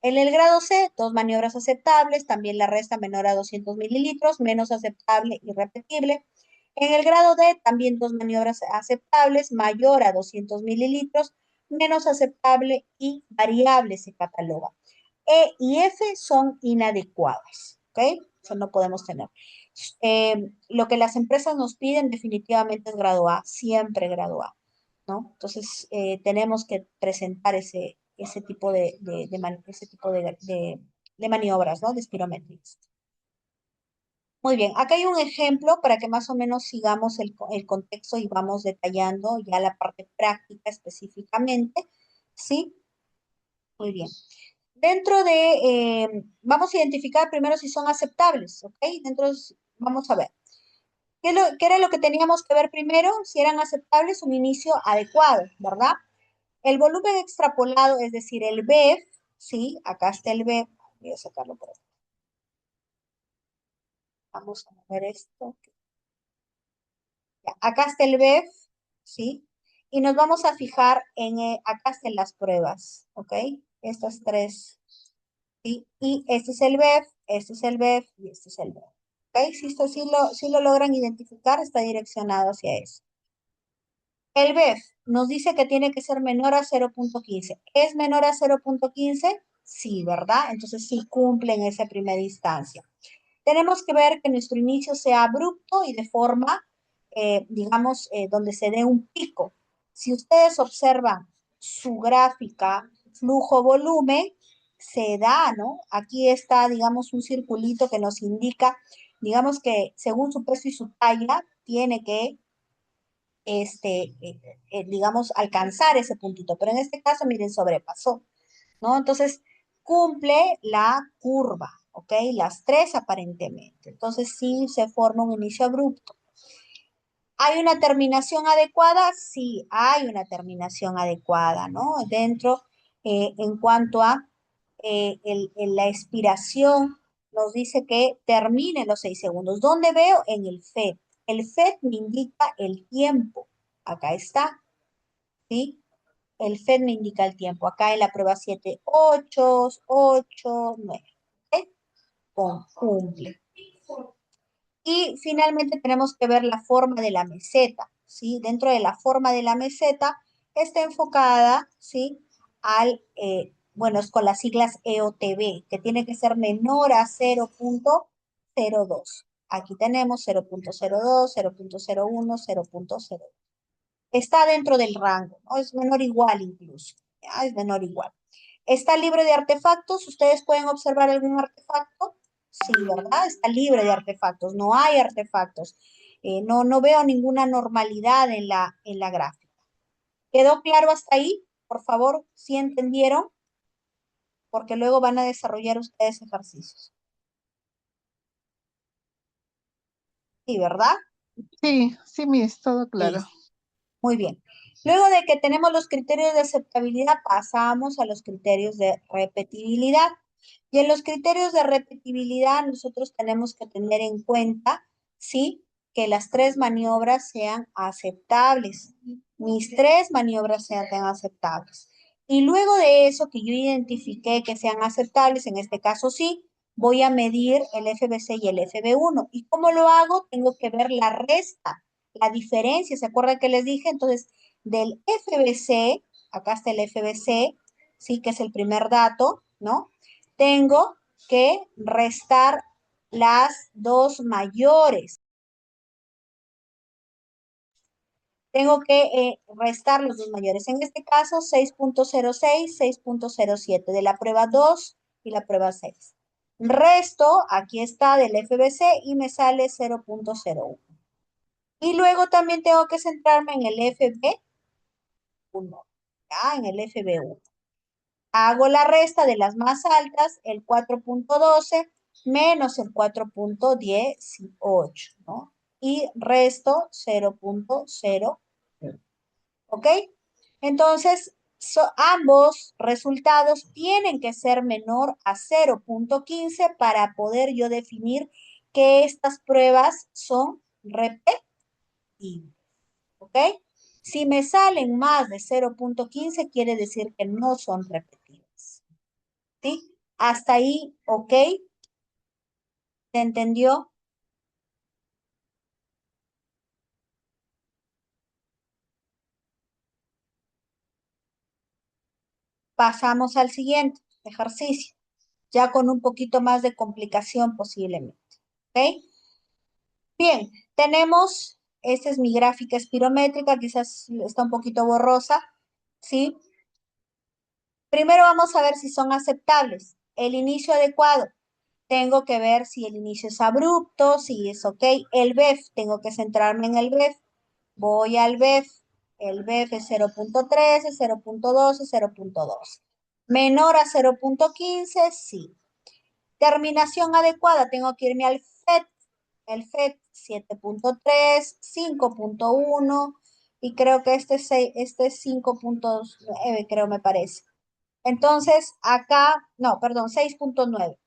En el grado C, dos maniobras aceptables, también la resta menor a 200 mililitros, menos aceptable y repetible. En el grado D, también dos maniobras aceptables, mayor a 200 mililitros, menos aceptable y variable se cataloga. E y F son inadecuadas, ¿ok? Eso no podemos tener. Lo que las empresas nos piden definitivamente es grado A, siempre grado A, ¿no? Entonces, tenemos que presentar ese tipo de maniobras, ¿no? De spirometries. Muy bien, acá hay un ejemplo para que más o menos sigamos el contexto y vamos detallando ya la parte práctica específicamente, ¿sí? Muy bien. Dentro de, vamos a identificar primero si son aceptables, ¿ok? Vamos a ver. ¿Qué era lo que teníamos que ver primero? Si eran aceptables, un inicio adecuado, ¿verdad? El volumen extrapolado, es decir, el BEF, ¿sí? Acá está el BEF. Voy a sacarlo por aquí. Vamos a mover esto. Ya, acá está el BEF, ¿sí? Y nos vamos a fijar en, acá están las pruebas, ¿ok? Estas tres, ¿sí? Y este es el BEF, este es el BEF y este es el BEF. ¿Ok? Si esto sí lo logran identificar, está direccionado hacia eso. El BEF nos dice que tiene que ser menor a 0,15. ¿Es menor a 0,15? Sí, ¿verdad? Entonces sí cumple en esa primera instancia. Tenemos que ver que nuestro inicio sea abrupto y de forma, digamos, donde se dé un pico. Si ustedes observan su gráfica flujo-volumen, se da, ¿no? Aquí está, digamos, un circulito que nos indica, digamos que según su peso y su talla, tiene que digamos, alcanzar ese puntito. Pero en este caso, miren, sobrepasó, ¿no? Entonces, cumple la curva, ¿ok? Las tres aparentemente. Entonces, sí se forma un inicio abrupto. ¿Hay una terminación adecuada? Sí, hay una terminación adecuada, ¿no? Dentro, en cuanto a la expiración, nos dice que termine en los 6 segundos. ¿Dónde veo? En el FED. El FED me indica el tiempo. Acá está, ¿sí? El FED me indica el tiempo. Acá en la prueba 7, 8, 8, 9. ¿Ok? Cumple. Y finalmente tenemos que ver la forma de la meseta, ¿sí? Dentro de la forma de la meseta está enfocada, ¿sí? Bueno, es con las siglas EOTB, que tiene que ser menor a 0,02. Aquí tenemos 0,02, 0,01, 0,02. Está dentro del rango, ¿no? Es menor o igual incluso, ¿ya? Es menor o igual. Está libre de artefactos. ¿Ustedes pueden observar algún artefacto? Sí, ¿verdad? Está libre de artefactos. No hay artefactos. No veo ninguna normalidad en la gráfica. ¿Quedó claro hasta ahí? Por favor, ¿sí entendieron? Porque luego van a desarrollar ustedes ejercicios. Sí, ¿verdad? Sí, sí, Miss, todo claro. Listo. Muy bien. Luego de que tenemos los criterios de aceptabilidad, pasamos a los criterios de repetibilidad. Y en los criterios de repetibilidad, nosotros tenemos que tener en cuenta, ¿sí? Que las tres maniobras sean aceptables. Mis tres maniobras sean aceptables. Y luego de eso que yo identifiqué que sean aceptables, en este caso sí, voy a medir el FBC y el FB1. ¿Y cómo lo hago? Tengo que ver la resta, la diferencia. ¿Se acuerdan que les dije? Entonces, del FBC, acá está el FBC, sí, que es el primer dato, ¿no? Tengo que restar las dos mayores. Tengo que restar los dos mayores. En este caso, 6.06, 6.07 de la prueba 2 y la prueba 6. Resto, aquí está del FBC y me sale 0.01. Y luego también tengo que centrarme en el FB1, ¿ya? En el FB1. Hago la resta de las más altas, el 4.12 menos el 4.18, ¿no? Y resto 0.0. ¿Ok? Entonces, ambos resultados tienen que ser menor a 0.15 para poder yo definir que estas pruebas son repetibles. ¿Ok? Si me salen más de 0.15, quiere decir que no son repetibles. ¿Sí? Hasta ahí, ¿ok? ¿Se entendió? Pasamos al siguiente ejercicio, ya con un poquito más de complicación posiblemente. ¿Ok? Bien, tenemos, esta es mi gráfica espirométrica, quizás está un poquito borrosa, ¿sí? Primero vamos a ver si son aceptables. El inicio adecuado, tengo que ver si el inicio es abrupto, si es ok. El BEF, tengo que centrarme en el BEF. Voy al BEF, el BEF es 0.13, 0.12, 0.2. Menor a 0.15, sí. Terminación adecuada, tengo que irme al FET. El FET 7.3, 5.1 y creo que este es 5.9, creo me parece. Entonces, acá, no, perdón, 6.9.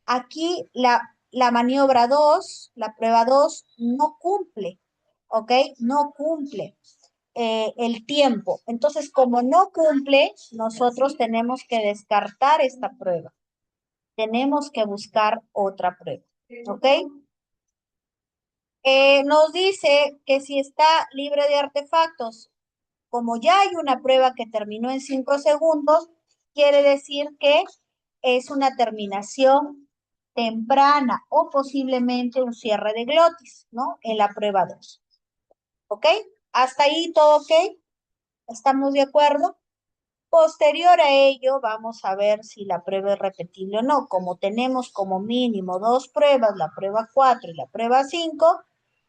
Aquí la maniobra 2, la prueba 2, no cumple, ¿ok? No cumple el tiempo. Entonces, como no cumple, nosotros tenemos que descartar esta prueba. Tenemos que buscar otra prueba, ¿ok? Nos dice que si está libre de artefactos, como ya hay una prueba que terminó en 5 segundos, quiere decir que es una terminación temprana o posiblemente un cierre de glotis, ¿no? En la prueba 2. ¿Ok? Hasta ahí todo ok. ¿Estamos de acuerdo? Posterior a ello, vamos a ver si la prueba es repetible o no. Como tenemos como mínimo dos pruebas, la prueba 4 y la prueba 5,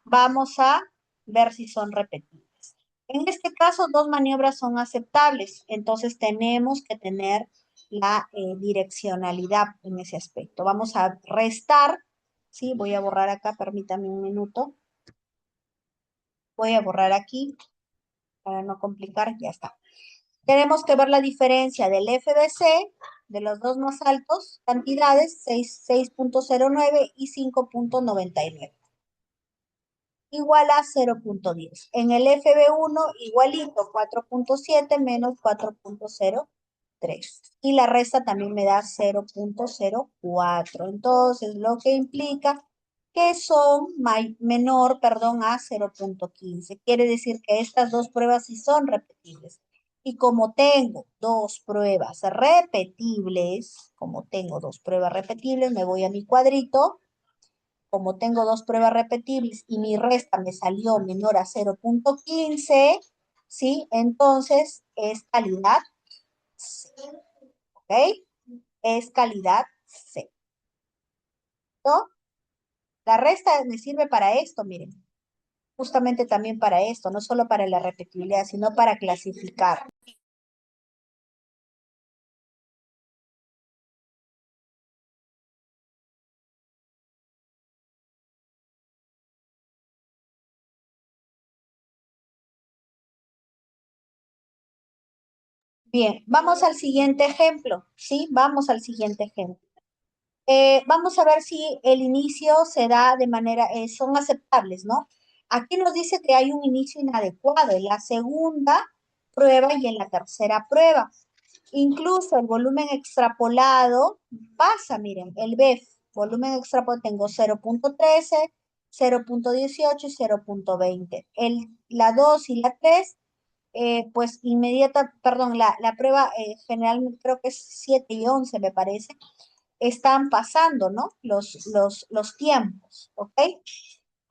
vamos a ver si son repetibles. En este caso, dos maniobras son aceptables, entonces tenemos que tener la direccionalidad en ese aspecto. Vamos a restar, ¿sí? Voy a borrar acá, permítame un minuto. Voy a borrar aquí para no complicar, ya está. Tenemos que ver la diferencia del FBC, de los dos más altos, cantidades, 6.09 y 5.99. Igual a 0.10. En el FB1, igualito, 4.7 menos 4.03. Y la resta también me da 0.04. Entonces, lo que implica que son menor, perdón, a 0.15. Quiere decir que estas dos pruebas sí son repetibles. Y como tengo dos pruebas repetibles, me voy a mi cuadrito. Como tengo dos pruebas repetibles y mi resta me salió menor a 0.15, ¿sí? Entonces es calidad C, ¿ok? Es calidad C, ¿no? La resta me sirve para esto, miren. Justamente también para esto, no solo para la repetibilidad, sino para clasificar. Bien, vamos al siguiente ejemplo, ¿sí? Vamos al siguiente ejemplo. Vamos a ver si el inicio se da de manera, son aceptables, ¿no? Aquí nos dice que hay un inicio inadecuado en la segunda prueba y en la tercera prueba. Incluso el volumen extrapolado pasa, miren, el BEF, volumen extrapolado tengo 0.13, 0.18 y 0.20. La 2 y la 3, pues perdón, la prueba generalmente creo que es 7 y 11 me parece, están pasando, ¿no? Los tiempos, ¿ok?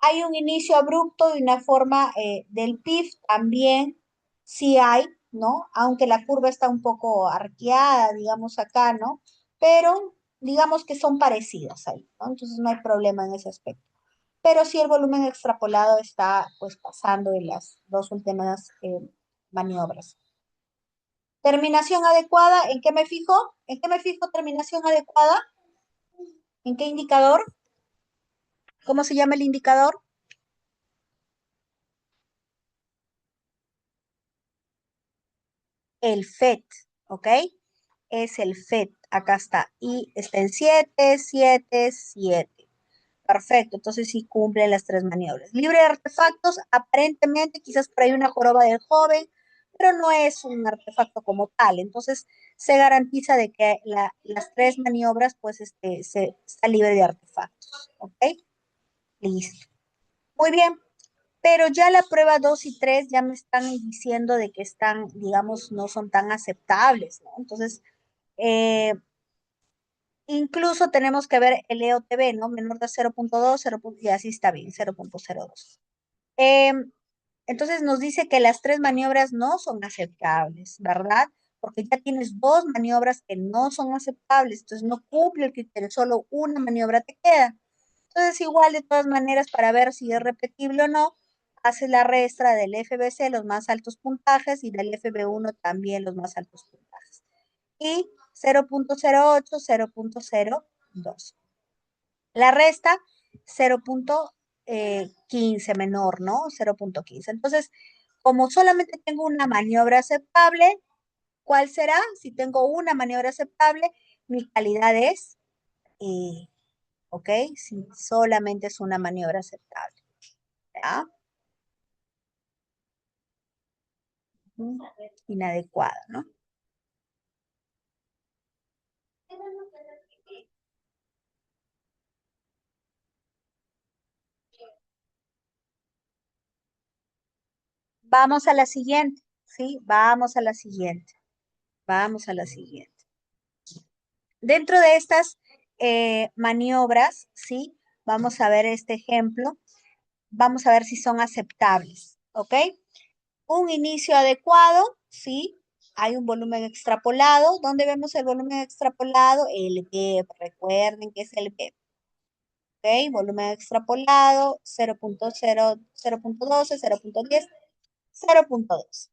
Hay un inicio abrupto y una forma del PIF también, sí hay, ¿no? Aunque la curva está un poco arqueada, digamos acá, ¿no? Pero digamos que son parecidas ahí, ¿no? Entonces no hay problema en ese aspecto. Pero sí el volumen extrapolado está pues pasando en las dos últimas maniobras. Terminación adecuada, ¿en qué me fijo? ¿En qué me fijo terminación adecuada? ¿En qué indicador? ¿Cómo se llama el indicador? El FET, ¿ok? Es el FET, acá está, y está en 7, 7, 7. Perfecto, entonces sí cumple las tres maniobras. Libre de artefactos, aparentemente quizás por ahí una joroba del joven, pero no es un artefacto como tal. Entonces se garantiza de que las tres maniobras pues está libre de artefactos, ¿ok? Listo. Muy bien, pero ya la prueba 2 y 3 ya me están diciendo de que están, digamos, no son tan aceptables, ¿no? Entonces, eh, incluso tenemos que ver el EOTB, ¿no? Menor de 0.2, 0. Y así está bien, 0.02. Eh, entonces nos dice que las tres maniobras no son aceptables, ¿verdad? Porque ya tienes dos maniobras que no son aceptables, entonces no cumple el criterio, solo una maniobra te queda. Entonces, igual, de todas maneras, para ver si es repetible o no, haces la restra del FBC, los más altos puntajes, y del FB1 también los más altos puntajes. Y 0.08, 0.02. La resta, 0.15 menor, ¿no? 0.15. Entonces, como solamente tengo una maniobra aceptable, ¿cuál será? Si tengo una maniobra aceptable, mi calidad es ¿ok? Si solamente es una maniobra aceptable, ¿ya? Inadecuada, ¿no? Vamos a la siguiente, ¿sí? Vamos a la siguiente. Vamos a la siguiente. Dentro de estas maniobras, ¿sí? Vamos a ver este ejemplo. Vamos a ver si son aceptables, ¿ok? Un inicio adecuado, ¿sí? Hay un volumen extrapolado. ¿Dónde vemos el volumen extrapolado? El BEP. Recuerden que es el BEP. ¿Ok? Volumen extrapolado, 0.0, 0.12, 0.10, 0.2.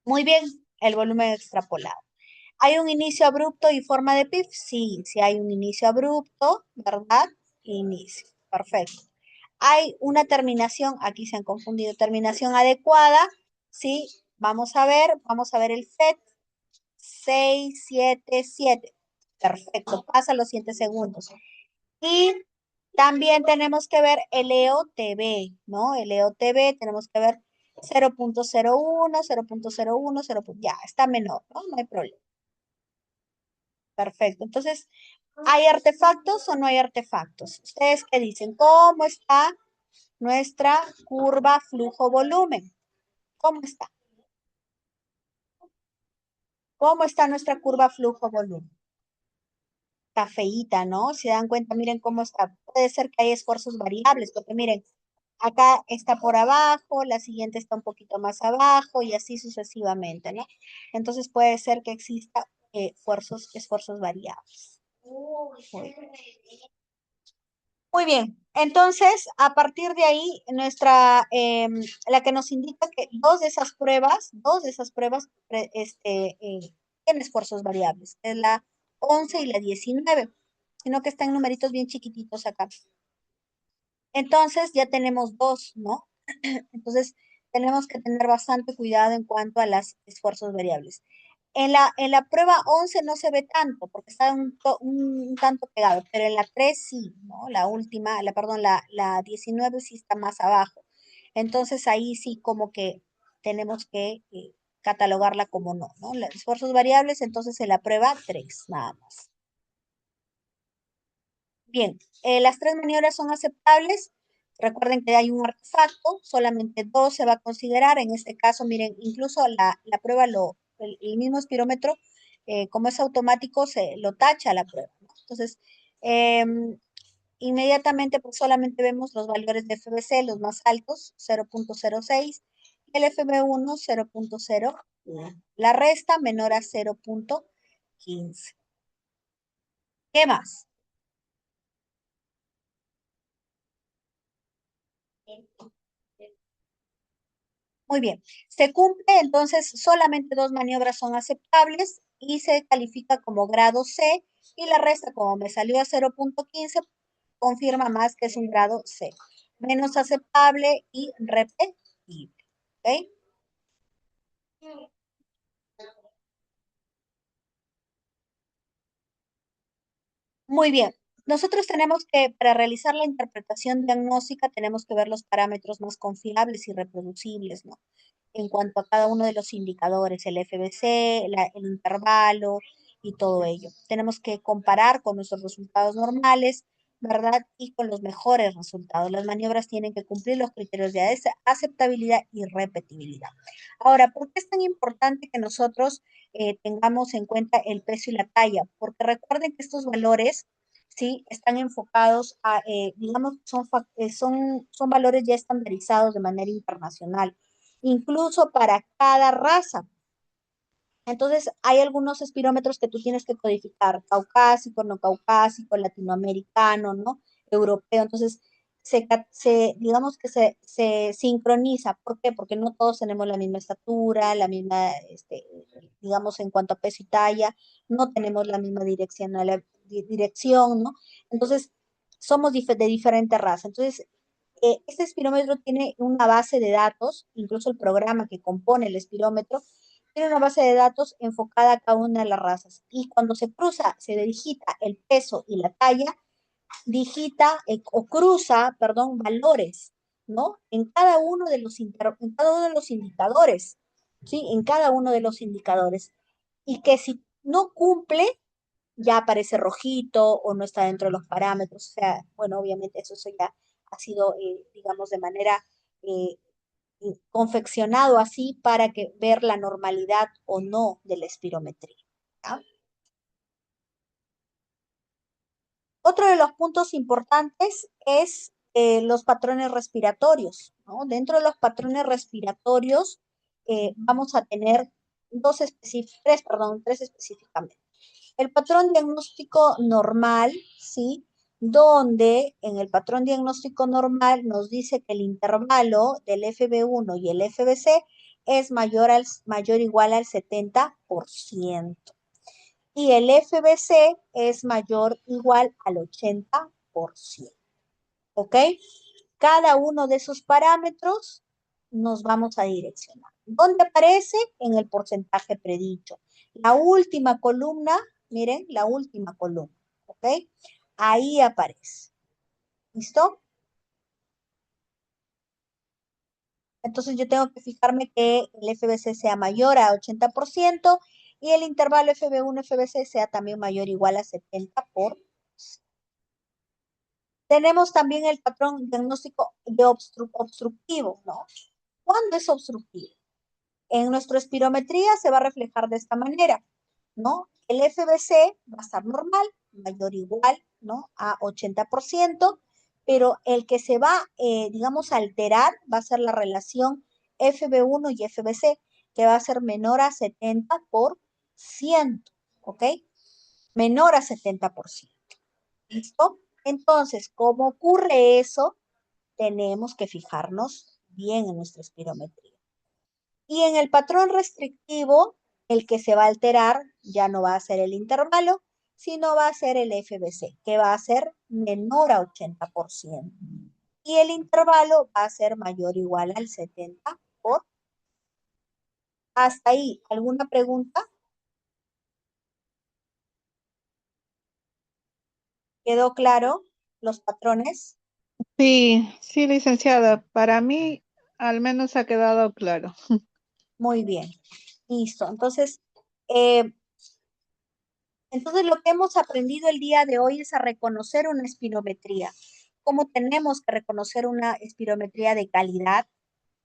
Muy bien, el volumen extrapolado. ¿Hay un inicio abrupto y forma de PIF? Sí, sí hay un inicio abrupto, ¿verdad? Inicio, perfecto. Hay una terminación, aquí se han confundido, terminación adecuada, ¿sí? Vamos a ver el FET, 6, 7, 7. Perfecto, pasa los 7 segundos. Y también tenemos que ver el EOTB, ¿no? El EOTB tenemos que ver 0.01, 0.01, 0. Ya, está menor, ¿no? No hay problema. Perfecto. Entonces, ¿hay artefactos o no hay artefactos? ¿Ustedes qué dicen? ¿Cómo está nuestra curva flujo-volumen? ¿Cómo está? ¿Cómo está nuestra curva flujo-volumen? Está feíta, ¿no? Si dan cuenta, miren cómo está. Puede ser que hay esfuerzos variables, porque miren, acá está por abajo, la siguiente está un poquito más abajo y así sucesivamente, ¿no? Entonces puede ser que exista esfuerzos variables. Muy bien. Muy bien. Entonces, a partir de ahí, la que nos indica que dos de esas pruebas tienen esfuerzos variables, es la 11 y la 19, sino que están numeritos bien chiquititos acá. Entonces, ya tenemos dos, ¿no? Entonces, tenemos que tener bastante cuidado en cuanto a los esfuerzos variables. En la prueba 11 no se ve tanto, porque está un tanto pegado, pero en la 3 sí, ¿no? La última, perdón, la 19 sí está más abajo. Entonces, ahí sí como que tenemos que catalogarla como no, ¿no? Los esfuerzos variables, entonces se la prueba 3, nada más. Bien, las 3 maniobras son aceptables. Recuerden que hay un artefacto, solamente 2 se va a considerar. En este caso, miren, incluso la prueba, el mismo espirómetro, como es automático, se lo tacha la prueba, ¿no? Entonces, inmediatamente pues solamente vemos los valores de FBC, los más altos, 0.06, y el FB1, 0.01. La resta menor a 0.15. ¿Qué más? Muy bien. Se cumple, entonces solamente 2 maniobras son aceptables y se califica como grado C, y la resta, como me salió a 0.15, confirma más que es un grado C. Menos aceptable y repetible. ¿Ok? Muy bien. Nosotros tenemos que, para realizar la interpretación diagnóstica, tenemos que ver los parámetros más confiables y reproducibles, ¿no? En cuanto a cada uno de los indicadores, el FBC, el intervalo y todo ello. Tenemos que comparar con nuestros resultados normales, ¿verdad? Y con los mejores resultados. Las maniobras tienen que cumplir los criterios de aceptabilidad y repetibilidad. Ahora, ¿por qué es tan importante que nosotros tengamos en cuenta el peso y la talla? Porque recuerden que estos valores, ¿sí? Están enfocados a, digamos, son valores ya estandarizados de manera internacional, incluso para cada raza. Entonces, hay algunos espirómetros que tú tienes que codificar, caucásico, no caucásico, latinoamericano, ¿no? Europeo. Entonces, digamos que se sincroniza. ¿Por qué? Porque no todos tenemos la misma estatura, la misma, digamos, en cuanto a peso y talla, no tenemos la misma dirección, ¿no? Entonces, somos de diferente raza. Entonces, este espirómetro tiene una base de datos, incluso el programa que compone el espirómetro, tiene una base de datos enfocada a cada una de las razas. Y cuando se digita el peso y la talla, o cruza, perdón, valores, ¿no? En cada uno de en cada uno de los indicadores, ¿sí? En cada uno de los indicadores. Y que si no cumple, ya aparece rojito o no está dentro de los parámetros. O sea, bueno, obviamente eso ya ha sido, digamos, de manera eh, confeccionado así para que ver la normalidad o no de la espirometría. ¿Ya? Otro de los puntos importantes es los patrones respiratorios, ¿no? Dentro de los patrones respiratorios vamos a tener tres específicamente. El patrón diagnóstico normal, ¿sí? Donde en el patrón diagnóstico normal nos dice que el intervalo del FB1 y el FBC es mayor o igual al 70%. Y el FBC es mayor o igual al 80%. ¿Ok? Cada uno de esos parámetros nos vamos a direccionar. ¿Dónde aparece? En el porcentaje predicho. La última columna, miren, la última columna, ¿ok? Ahí aparece. ¿Listo? Entonces yo tengo que fijarme que el FBC sea mayor a 80% y el intervalo FB1-FBC sea también mayor o igual a 70%. Tenemos también el patrón diagnóstico de obstructivo, ¿no? ¿Cuándo es obstructivo? En nuestra espirometría se va a reflejar de esta manera, ¿no? El FBC va a estar normal, mayor o igual, ¿no? A 80%, pero el que se va, digamos, a alterar va a ser la relación FB1 y FBC, que va a ser menor a 70%, ¿ok? Menor a 70%. ¿Listo? Entonces, ¿cómo ocurre eso? Tenemos que fijarnos bien en nuestra espirometría. Y en el patrón restrictivo, el que se va a alterar ya no va a ser el intervalo, sino va a ser el FBC, que va a ser menor a 80%. Y el intervalo va a ser mayor o igual al 70%. Hasta ahí, ¿alguna pregunta? ¿Quedó claro los patrones? Sí, sí, licenciada, para mí al menos ha quedado claro. Muy bien. Listo. Eh, entonces lo que hemos aprendido el día de hoy es a reconocer una espirometría. ¿Cómo tenemos que reconocer una espirometría de calidad?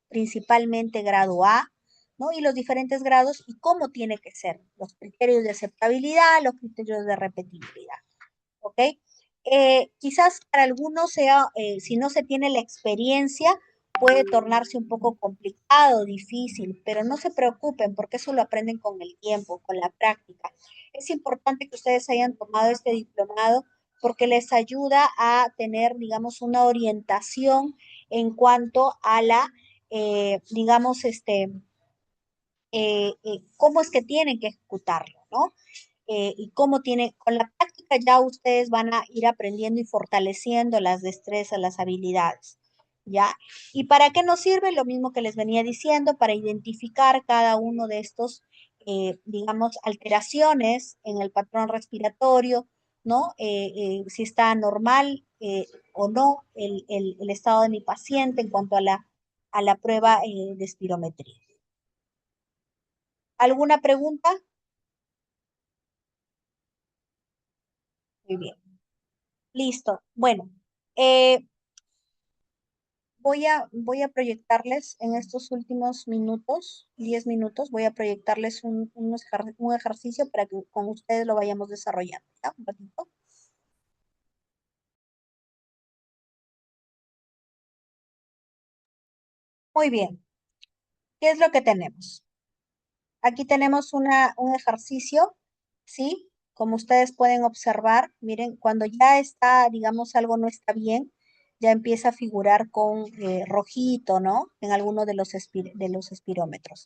Principalmente grado A, ¿no? Y los diferentes grados y cómo tiene que ser, los criterios de aceptabilidad, los criterios de repetibilidad, ¿ok? Quizás para algunos sea, si no se tiene la experiencia, puede tornarse un poco complicado, difícil, pero no se preocupen porque eso lo aprenden con el tiempo, con la práctica. Es importante que ustedes hayan tomado este diplomado porque les ayuda a tener, digamos, una orientación en cuanto a digamos, cómo es que tienen que ejecutarlo, ¿no? Y cómo tienen, con la práctica ya ustedes van a ir aprendiendo y fortaleciendo las destrezas, las habilidades, ¿ya? ¿Y para qué nos sirve? Lo mismo que les venía diciendo, para identificar cada uno de estos, digamos, alteraciones en el patrón respiratorio, ¿no? Si está normal o no el estado de mi paciente en cuanto a la prueba de espirometría. ¿Alguna pregunta? Muy bien. Listo. Bueno, eh, voy a proyectarles en estos últimos minutos, 10 minutos, voy a proyectarles un ejercicio para que con ustedes lo vayamos desarrollando. ¿Ya? Un ratito. Muy bien. ¿Qué es lo que tenemos? Aquí tenemos un ejercicio, ¿sí? Como ustedes pueden observar, miren, cuando ya está, digamos, algo no está bien, ya empieza a figurar con rojito, ¿no? En alguno de de los espirómetros.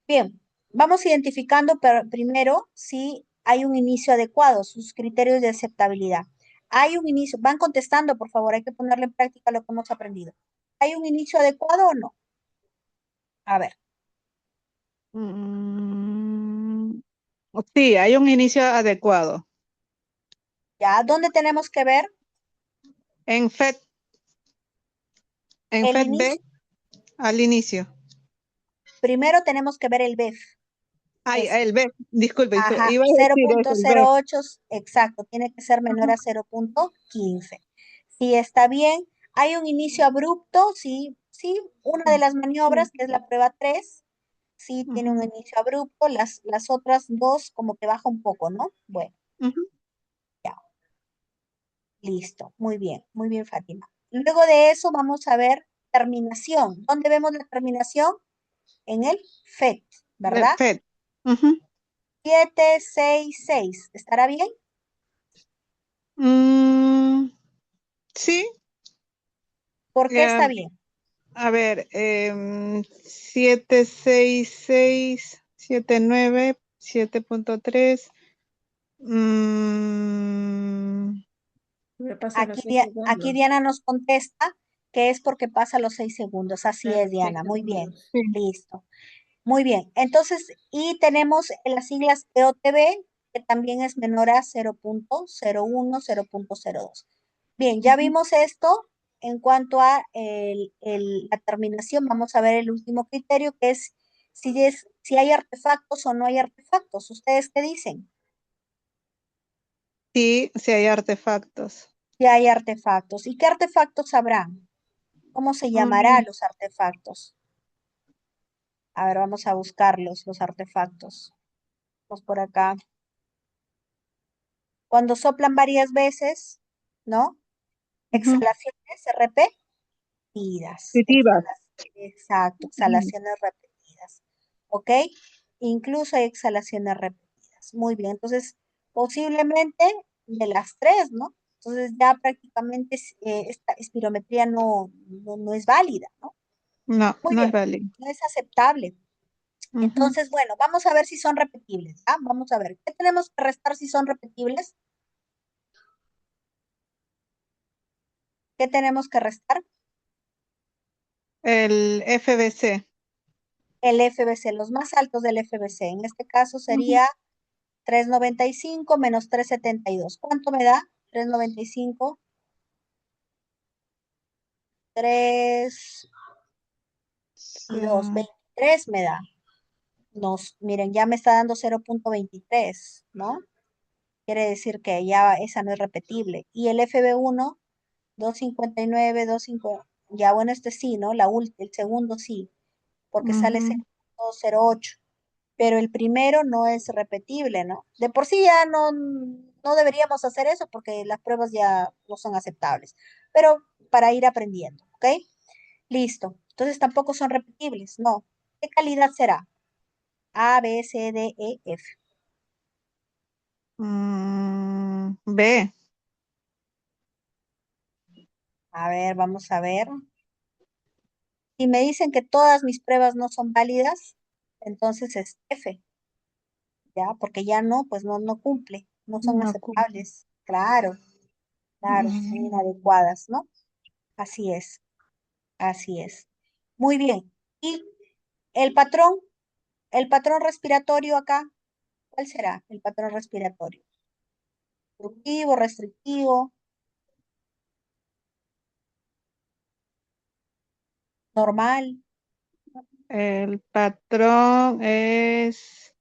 Bien, vamos identificando primero si hay un inicio adecuado, sus criterios de aceptabilidad. Hay un inicio, van contestando, por favor, hay que ponerle en práctica lo que hemos aprendido. ¿Hay un inicio adecuado o no? A ver, Mm, sí, hay un inicio adecuado. ya, ¿dónde tenemos que ver En FED, en el FED B, inicio? al inicio. Primero tenemos que ver el BEF. Ay, Ese. el B, disculpe, Ajá, iba a cero decir eso, punto el B. cero ocho, exacto, tiene que ser menor a 0.15. Si está bien, hay un inicio abrupto, sí, sí, una de las maniobras, que es la prueba 3, sí tiene un Ujú, inicio abrupto, las otras dos como que baja un poco, ¿no? Bueno, ujú. ya, listo, muy bien, Fátima. Luego de eso vamos a ver terminación. ¿Dónde vemos la terminación? En el FET, Del ¿verdad? FED. Ujú. 766, ¿estará bien? Mm, sí, ¿Por qué eh, está bien? a ver, 766, 79, 7.3. Me pasa los Aquí, 6 segundos. Diana nos contesta que es porque pasa los 6 segundos. Así Claro, es, seis Diana. Muy bien. segundos. Sí. Listo. Muy bien. Entonces, y tenemos las siglas EOTB, que también es menor a 0.01, 0.02. Bien, ya Ujú. vimos esto. En cuanto a la terminación, vamos a ver el último criterio, que es si hay artefactos o no hay artefactos. ¿Ustedes qué dicen? Sí, sí hay artefactos. Si hay artefactos. ¿Y qué artefactos habrán? ¿Cómo se llamará Mm, los artefactos? A ver, vamos a buscarlos, los artefactos. Vamos por acá. Cuando soplan varias veces, ¿no? ujú. Exhalaciones repetidas. Positivas. Exacto, Ujú. exhalaciones repetidas. ¿Ok? Incluso hay exhalaciones repetidas. Muy bien, entonces posiblemente de las tres, ¿no? Entonces ya prácticamente esta espirometría no es válida, ¿no? No, Muy no es bien, válido. no es aceptable. Ujú. Entonces, bueno, vamos a ver si son repetibles, ¿ah? Vamos a ver, ¿qué tenemos que restar si son repetibles? ¿Qué tenemos que restar? El FBC. El FBC, los más altos del FBC. En este caso Ujú. sería 395 menos 372. ¿Cuánto me da? 395, 3 y 2, Sí. 23 me da. Miren, ya me está dando 0.23, ¿no? Quiere decir que ya esa no es repetible. Y el FB1, 259, 250, ya bueno, este sí, ¿no? El segundo sí, porque sale Ujú. 0.08, pero el primero no es repetible, ¿no? De por sí ya no deberíamos hacer eso porque las pruebas ya no son aceptables, pero para ir aprendiendo, ¿ok? Listo. Entonces tampoco son repetibles, no. ¿Qué calidad será? A, B, C, D, E, F. B. A ver, vamos a ver. Si me dicen que todas mis pruebas no son válidas, entonces es F, ¿ya? Porque ya no, pues no cumple, no son No cumple. aceptables. Claro, claro, son Mm, inadecuadas, ¿no? Así es, así es. Muy bien. Y el patrón, el patrón respiratorio acá, ¿cuál será el patrón respiratorio? Obstructivo, restrictivo, normal. El patrón es,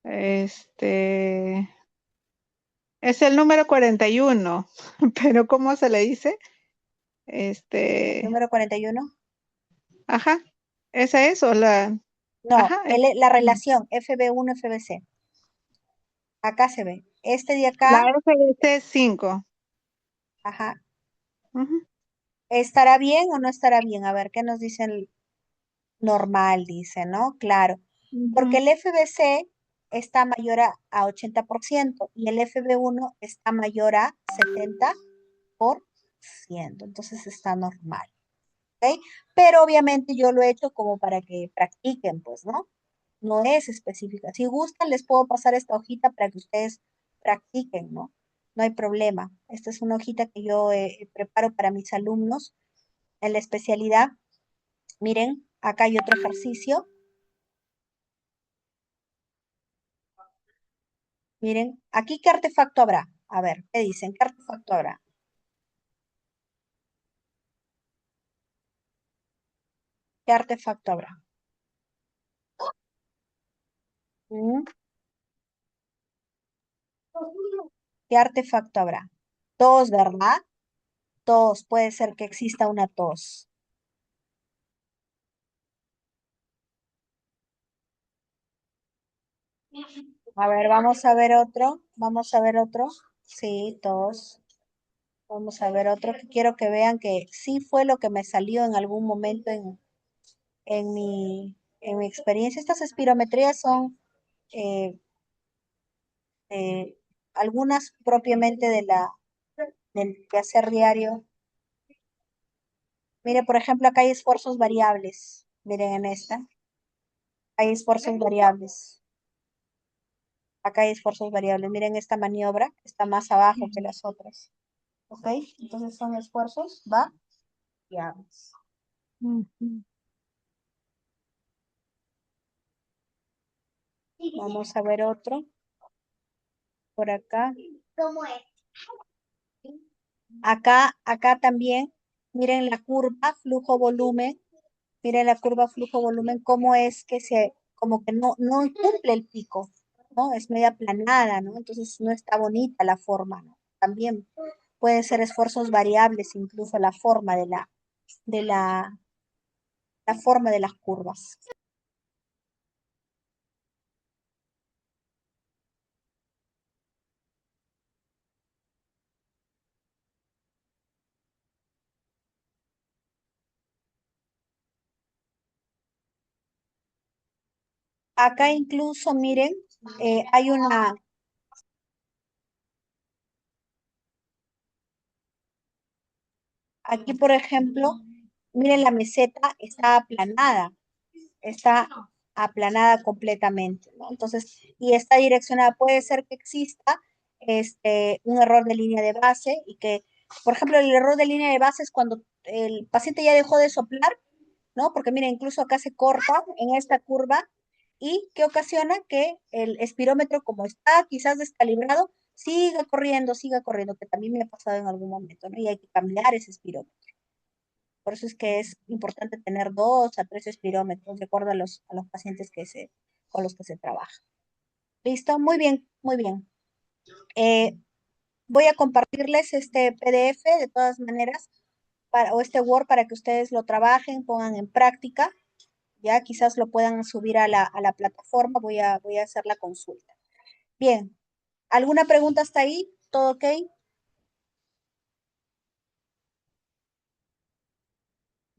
este, es el número 41, pero ¿cómo se le dice? Este, Número 41. ajá, esa es o la, No, ajá, la relación FB1, FBC. Acá se ve. Este de la acá, FBC es 5. ajá. Ujú, ¿Estará bien o no estará bien? A ver, ¿qué nos dicen? Normal, dice, ¿no? Claro. Porque ujú. el FBC está mayor a 80% y el FB1 está mayor a 70%. Entonces está normal, ¿ok? Pero obviamente yo lo he hecho como para que practiquen, pues, ¿no? No es específica. Si gustan, les puedo pasar esta hojita para que ustedes practiquen, ¿no? No hay problema. Esta es una hojita que yo preparo para mis alumnos en la especialidad. Miren, acá hay otro ejercicio. Miren, aquí qué artefacto habrá. A ver, ¿qué dicen? ¿Qué artefacto habrá? ¿Qué artefacto habrá? ¿Mm? ¿Qué artefacto habrá? Tos, ¿verdad? Tos, puede ser que exista una tos. A ver, vamos a ver otro. Vamos a ver otro. Sí, tos. Vamos a ver otro que quiero que vean que sí fue lo que me salió en algún momento en mi experiencia. Estas espirometrías son eh, algunas propiamente del quehacer diario. Mire, por ejemplo, acá hay esfuerzos variables. Miren en esta. Hay esfuerzos variables. Acá hay esfuerzos variables. Miren esta maniobra. Está más abajo que las otras. ¿Ok? Entonces son esfuerzos variables. Ujú. Vamos a ver otro. Por acá. Acá también. Miren la curva, flujo-volumen. Miren la curva flujo-volumen, cómo es que como que no cumple el pico, ¿no? Es media aplanada, ¿no? Entonces no está bonita la forma, ¿no? También pueden ser esfuerzos variables, incluso de la, la forma de las curvas. Acá incluso, miren, hay aquí por ejemplo, miren la meseta está aplanada completamente, ¿no? Entonces, y está direccionada, puede ser que exista un error de línea de base y que, por ejemplo, el error de línea de base es cuando el paciente ya dejó de soplar, ¿no? Porque mira, incluso acá se corta en esta curva y que ocasiona que el espirómetro, como está quizás descalibrado, siga corriendo, que también me ha pasado en algún momento, ¿no? Y hay que cambiar ese espirómetro. Por eso es que es importante tener 2 a 3 espirómetros, de acuerdo a los pacientes que se con los que se trabaja. ¿Listo? Muy bien, muy bien. Voy a compartirles este PDF de todas maneras, o este Word para que ustedes lo trabajen, pongan en práctica. Ya quizás lo puedan subir a la plataforma. Voy a hacer la consulta. Bien. ¿Alguna pregunta hasta ahí? ¿Todo ok?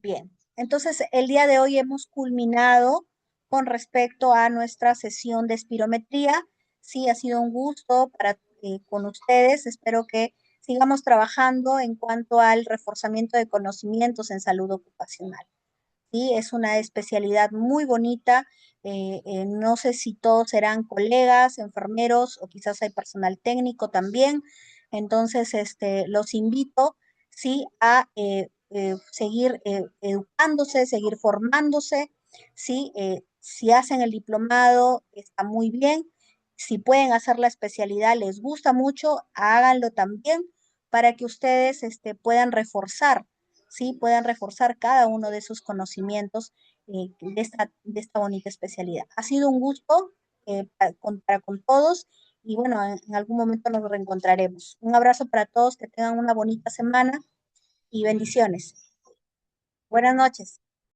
Bien. Entonces, el día de hoy hemos culminado con respecto a nuestra sesión de espirometría. Sí, ha sido un gusto con ustedes. Espero que sigamos trabajando en cuanto al reforzamiento de conocimientos en salud ocupacional. Sí, es una especialidad muy bonita. No sé si todos serán colegas, enfermeros o quizás hay personal técnico también. Entonces, los invito, sí, a seguir educándose, seguir formándose, sí. Si hacen el diplomado, está muy bien. Si pueden hacer la especialidad, les gusta mucho, háganlo también para que ustedes puedan reforzar cada uno de sus conocimientos de esta bonita especialidad. Ha sido un gusto con todos y bueno, en algún momento nos reencontraremos. Un abrazo para todos, que tengan una bonita semana y bendiciones. Buenas noches.